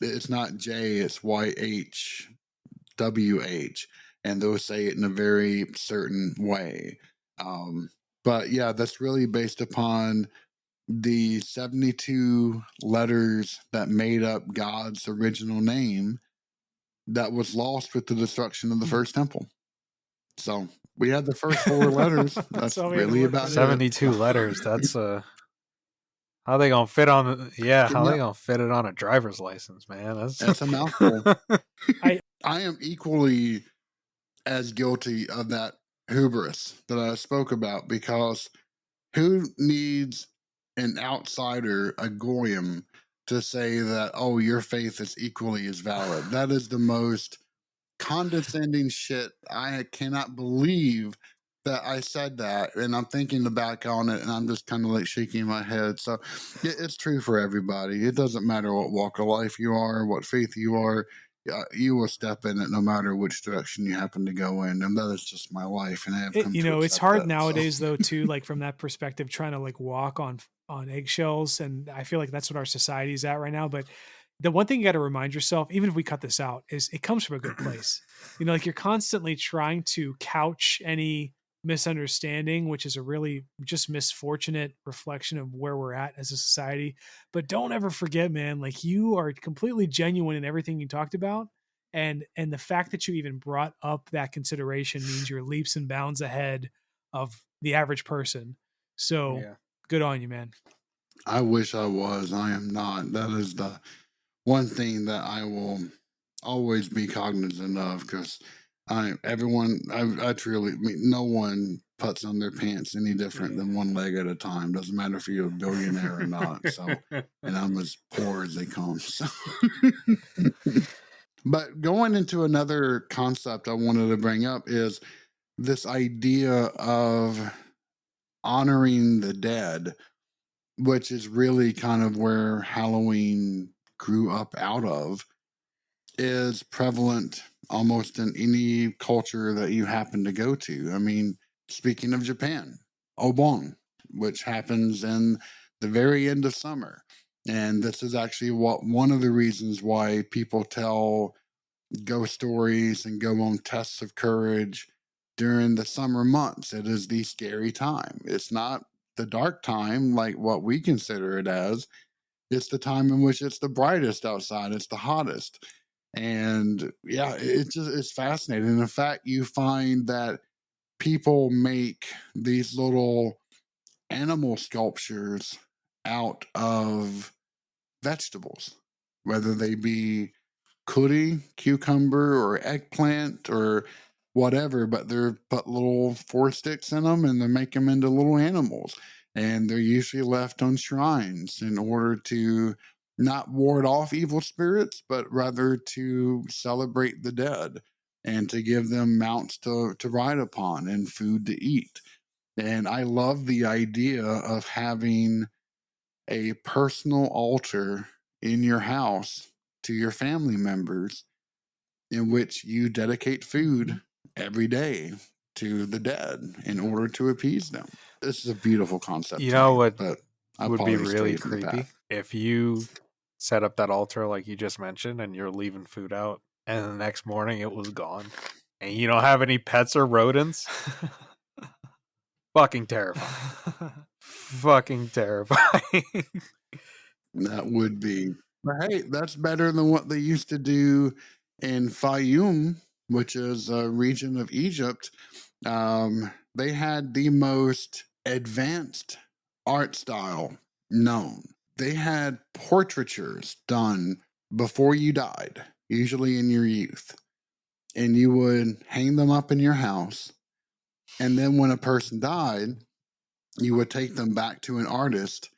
it's not J, it's YHWH, and they'll say it in a very certain way. But yeah, that's really based upon the 72 letters that made up God's original name that was lost with the destruction of the first temple. So we had the first 4 letters. That's really about 72 letters. That's how they gonna fit on? How they gonna fit it on a driver's license, man? That's a mouthful. I am equally as guilty of that hubris that I spoke about, because who needs an outsider, a goyim, to say that, oh, your faith is equally as valid? That is the most condescending shit. I cannot believe that I said that, and I'm thinking back on it, and I'm just kind of like shaking my head. So it's true for everybody. It doesn't matter what walk of life you are, what faith you are. You will step in it no matter which direction you happen to go in, and that is just my life. And I have come to it's hard that, nowadays though too, like from that perspective, trying to like walk on eggshells, and I feel like that's what our society is at right now. But the one thing you got to remind yourself, even if we cut this out, is it comes from a good place. Like you're constantly trying to couch any misunderstanding, which is a really just misfortunate reflection of where we're at as a society. But don't ever forget, man, like you are completely genuine in everything you talked about. And the fact that you even brought up that consideration means you're leaps and bounds ahead of the average person. So good on you, man. I wish I was. I am not. That is the one thing that I will always be cognizant of, because I truly, no one puts on their pants any different than one leg at a time. Doesn't matter if you're a billionaire or not. So, and I'm as poor as they come. So. But going into another concept I wanted to bring up is this idea of honoring the dead, which is really kind of where Halloween grew up out of, is prevalent almost in any culture that you happen to go to. I mean, speaking of Japan, Obon, which happens in the very end of summer. And this is actually one of the reasons why people tell ghost stories and go on tests of courage during the summer months. It is the scary time. It's not the dark time like what we consider it as. It's the time in which it's the brightest outside, it's the hottest. And yeah, it's fascinating. In fact, you find that people make these little animal sculptures out of vegetables, whether they be curry, cucumber, or eggplant, or whatever, but they're put little four sticks in them and they make them into little animals. And they're usually left on shrines in order to not ward off evil spirits, but rather to celebrate the dead and to give them mounts to ride upon and food to eat. And I love the idea of having a personal altar in your house to your family members in which you dedicate food every day to the dead in order to appease them. This is a beautiful concept. You know what but I would be probably really strayed from the creepy? path. If you set up that altar like you just mentioned and you're leaving food out and the next morning it was gone and you don't have any pets or rodents. Fucking terrifying. Fucking terrifying. That would be. But hey, that's better than what they used to do in Fayum, which is a region of Egypt. They had the most advanced art style known. They had portraitures done before you died, usually in your youth, and you would hang them up in your house. And then when a person died, you would take them back to an artist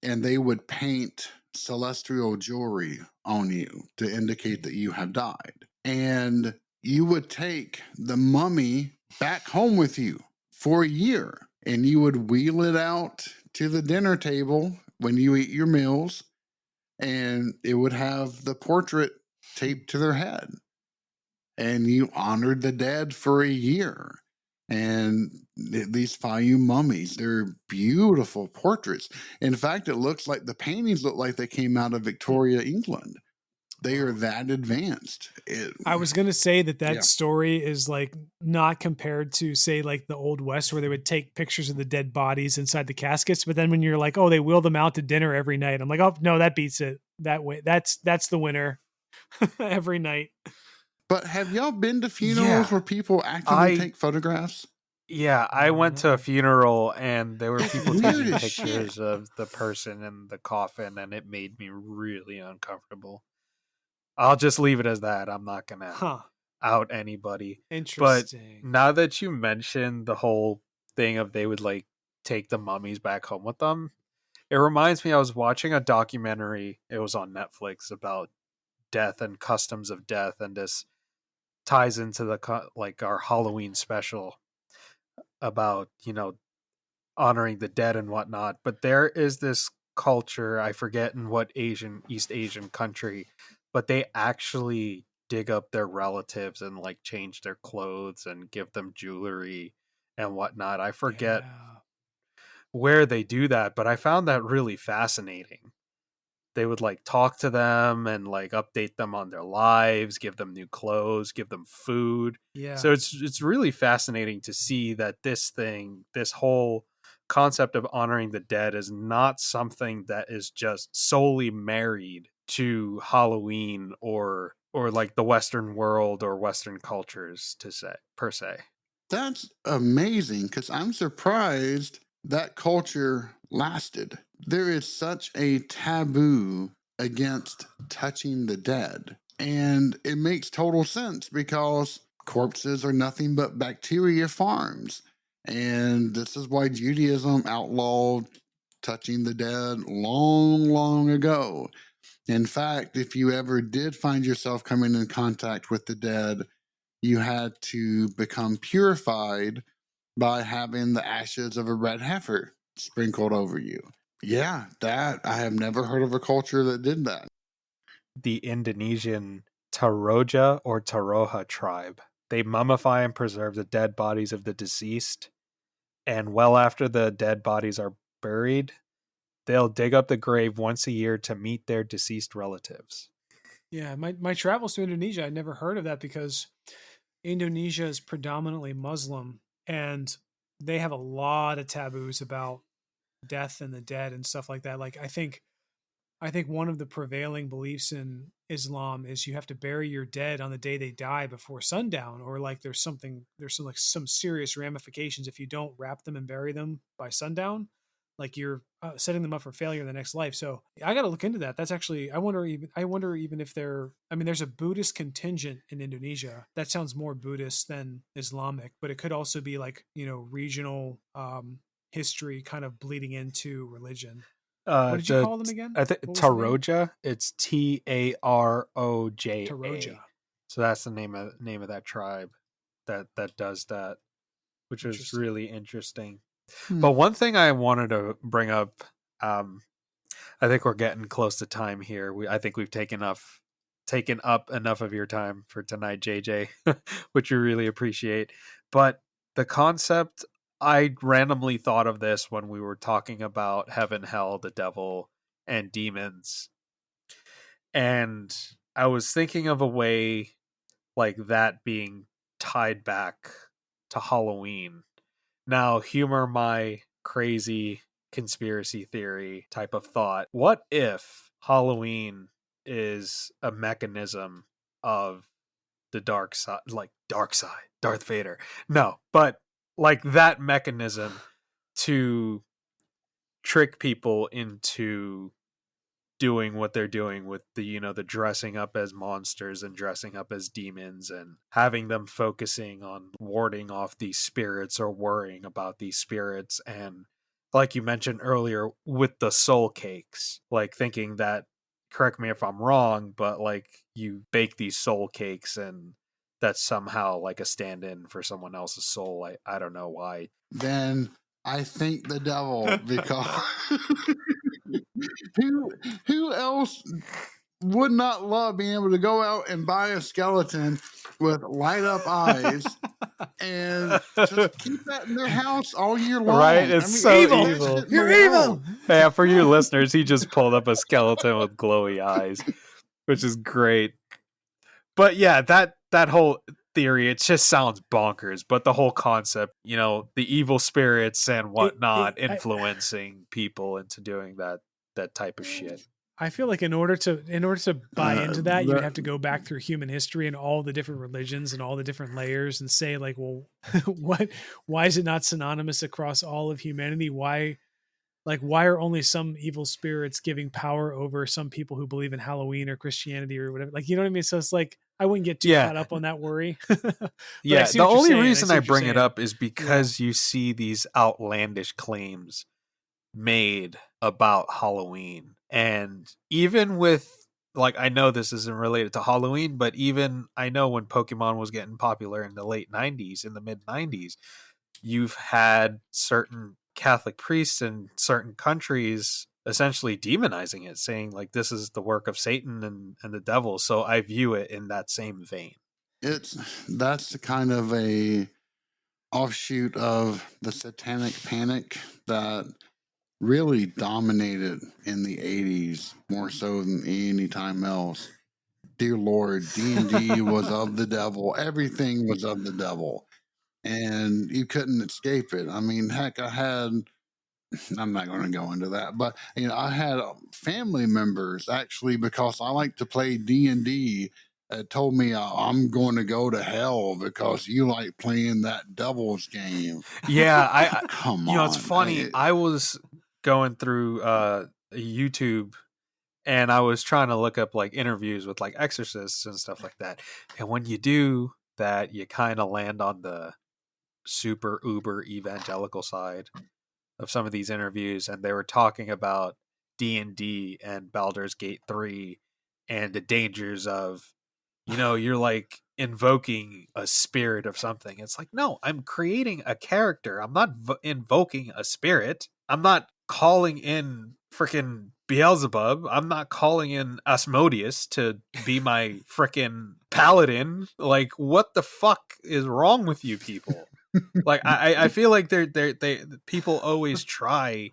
and they would paint celestial jewelry on you to indicate that you have died. And you would take the mummy back home with you for a year and you would wheel it out to the dinner table when you eat your meals and it would have the portrait taped to their head. And you honored the dead for a year. And these Fayum mummies, they're beautiful portraits. In fact, it looks like the paintings look like they came out of Victoria, England. They are that advanced. I was going to say that story is like not compared to say like the Old West where they would take pictures of the dead bodies inside the caskets. But then when you're like, oh, they wheel them out to dinner every night. I'm like, oh no, that beats it that way. That's the winner every night. But have y'all been to funerals where people actively take photographs? Yeah, I went to a funeral and there were people taking pictures of the person in the coffin and it made me really uncomfortable. I'll just leave it as that. I'm not going to out anybody. Interesting. But now that you mentioned the whole thing of they would like take the mummies back home with them, it reminds me I was watching a documentary. It was on Netflix about death and customs of death, and this ties into the like our Halloween special about, you know, honoring the dead and whatnot. But there is this culture, I forget in what East Asian country, but they actually dig up their relatives and like change their clothes and give them jewelry and whatnot. I forget where they do that, but I found that really fascinating. They would like talk to them and like update them on their lives, give them new clothes, give them food. Yeah. So it's really fascinating to see that this whole concept of honoring the dead is not something that is just solely married to Halloween or like the Western world or Western cultures per se. That's amazing because I'm surprised that culture lasted. There is such a taboo against touching the dead. And it makes total sense because corpses are nothing but bacteria farms. And this is why Judaism outlawed touching the dead long, long ago. In fact, if you ever did find yourself coming in contact with the dead, you had to become purified by having the ashes of a red heifer sprinkled over you. Yeah, that I have never heard of a culture that did that. The Indonesian Taroja or Taroja tribe. They mummify and preserve the dead bodies of the deceased, and well after the dead bodies are buried, they'll dig up the grave once a year to meet their deceased relatives. Yeah, my travels to Indonesia, I never heard of that because Indonesia is predominantly Muslim, and they have a lot of taboos about death and the dead and stuff like that. Like I think one of the prevailing beliefs in Islam is you have to bury your dead on the day they die before sundown, or like there's some serious ramifications if you don't wrap them and bury them by sundown, like you're setting them up for failure in the next life. So I got to look into that. That's actually I wonder even if there's a Buddhist contingent in Indonesia. That sounds more Buddhist than Islamic, but it could also be like, regional history kind of bleeding into religion. What did you call them again? I think Taroja. It's Taroja. Taroja. So that's the name of that tribe that does that, which is really interesting. But one thing I wanted to bring up, I think we're getting close to time here. I think we've taken up enough of your time for tonight, JJ, which we really appreciate. But the concept, I randomly thought of this when we were talking about heaven, hell, the devil, and demons. And I was thinking of a way like that being tied back to Halloween. Now, humor my crazy conspiracy theory type of thought. What if Halloween is a mechanism of the dark side, Darth Vader? No, but like that mechanism to trick people into doing what they're doing with the dressing up as monsters and dressing up as demons and having them focusing on warding off these spirits or worrying about these spirits. And like you mentioned earlier with the soul cakes, like thinking that, correct me if I'm wrong, but like you bake these soul cakes and that's somehow like a stand-in for someone else's soul. I don't know why. Then I think the devil, because who else would not love being able to go out and buy a skeleton with light up eyes and just keep that in their house all year long? Right? It's evil. You're evil. Yeah, for you listeners, he just pulled up a skeleton with glowy eyes, which is great. But yeah, that whole theory, it just sounds bonkers. But the whole concept, the evil spirits and whatnot influencing people into doing that type of shit. I feel like in order to buy into that, you'd have to go back through human history and all the different religions and all the different layers and say like, well, why is it not synonymous across all of humanity? Why are only some evil spirits giving power over some people who believe in Halloween or Christianity or whatever? Like, you know what I mean? So it's like, I wouldn't get too caught up on that worry. Yeah. The only reason I bring it up is because you see these outlandish claims made about Halloween. And even with, like, I know this isn't related to Halloween, but even I know when Pokemon was getting popular in the late 90s, in the mid 90s, you've had certain Catholic priests in certain countries essentially demonizing it, saying like this is the work of Satan and the devil. So I view it in that same vein. That's kind of a offshoot of the satanic panic that really dominated in the 80s more so than any time else. Dear Lord, D&D was of the devil. Everything was of the devil. And you couldn't escape it. I mean, heck, I'm not going to go into that, but I had family members actually, because I like to play D&D, told me I'm going to go to hell because you like playing that devil's game. Yeah, come on. It's funny. I was going through YouTube and I was trying to look up like interviews with like exorcists and stuff like that. And when you do that, you kind of land on the super uber evangelical side of some of these interviews, and they were talking about D&D and Baldur's Gate 3 and the dangers of, you're like invoking a spirit of something. It's like, no, I'm creating a character. I'm not invoking a spirit. I'm not calling in freaking Beelzebub. I'm not calling in Asmodeus to be my freaking paladin. Like, what the fuck is wrong with you people? Like, I feel like they people always try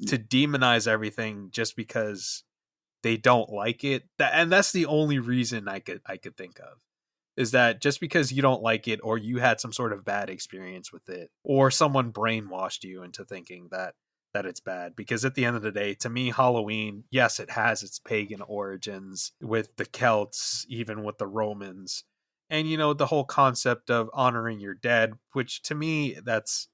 to demonize everything just because they don't like it. And that's the only reason I could think of, is that just because you don't like it, or you had some sort of bad experience with it, or someone brainwashed you into thinking that it's bad. Because at the end of the day, to me, Halloween, yes, it has its pagan origins with the Celts, even with the Romans, and the whole concept of honoring your dead, which to me, that's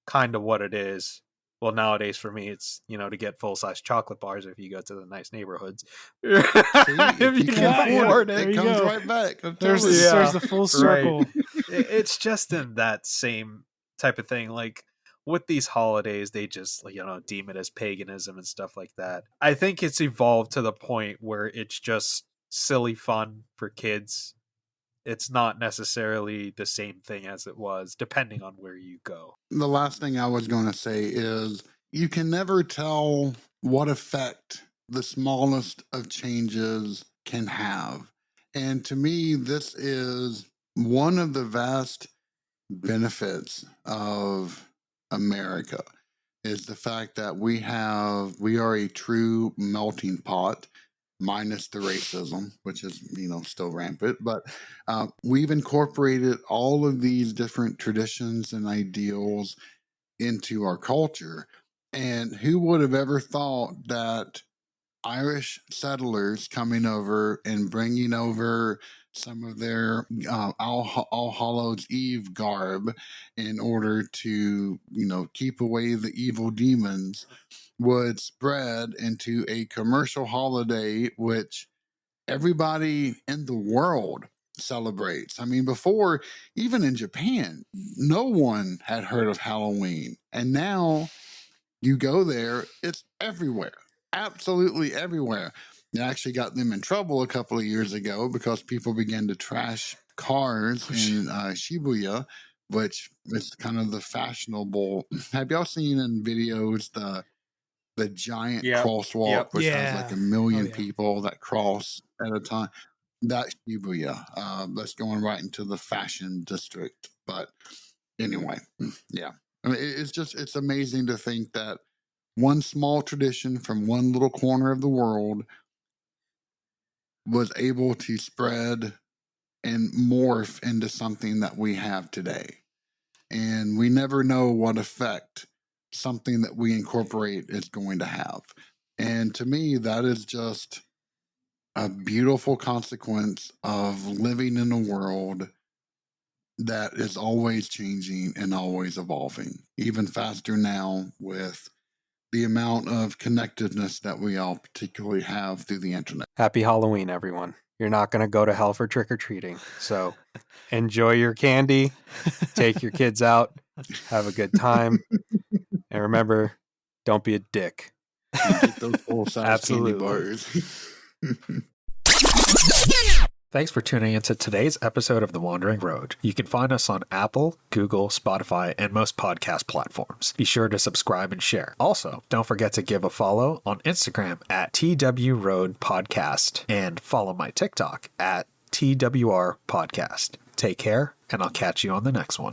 kind of what it is. Well, nowadays for me, it's, to get full-size chocolate bars if you go to the nice neighborhoods. If you can afford it comes right back. There's the full circle. Right. It's just in that same type of thing. Like, with these holidays, they just, deem it as paganism and stuff like that. I think it's evolved to the point where it's just silly fun for kids. It's not necessarily the same thing as it was, depending on where you go. The last thing I was going to say is you can never tell what effect the smallest of changes can have. And to me, this is one of the vast benefits of America, is the fact that we are a true melting pot, minus the racism, which is, still rampant. But we've incorporated all of these different traditions and ideals into our culture. And who would have ever thought that Irish settlers coming over and bringing over some of their All Hallows Eve garb in order to, keep away the evil demons, would spread into a commercial holiday which everybody in the world celebrates. I mean, before, even in Japan, no one had heard of Halloween. And now you go there, it's everywhere, absolutely everywhere. It actually got them in trouble a couple of years ago because people began to trash cars in Shibuya, which is kind of the fashionable. Have y'all seen in videos the giant crosswalk, which has like 1 million people that cross at a time? That's Shibuya. That's going right into the fashion district. But anyway, yeah. I mean, it's amazing to think that one small tradition from one little corner of the world was able to spread and morph into something that we have today. And we never know what effect something that we incorporate is going to have. And to me, that is just a beautiful consequence of living in a world that is always changing and always evolving, even faster now with the amount of connectedness that we all particularly have through the internet. Happy Halloween, everyone. You're not going to go to hell for trick-or-treating, so enjoy your candy, take your kids out, have a good time, and remember, don't be a dick. Get those full-size candy bars. Thanks for tuning into today's episode of The Wandering Road. You can find us on Apple, Google, Spotify, and most podcast platforms. Be sure to subscribe and share. Also, don't forget to give a follow on Instagram at twroadpodcast and follow my TikTok at twrpodcast. Take care, and I'll catch you on the next one.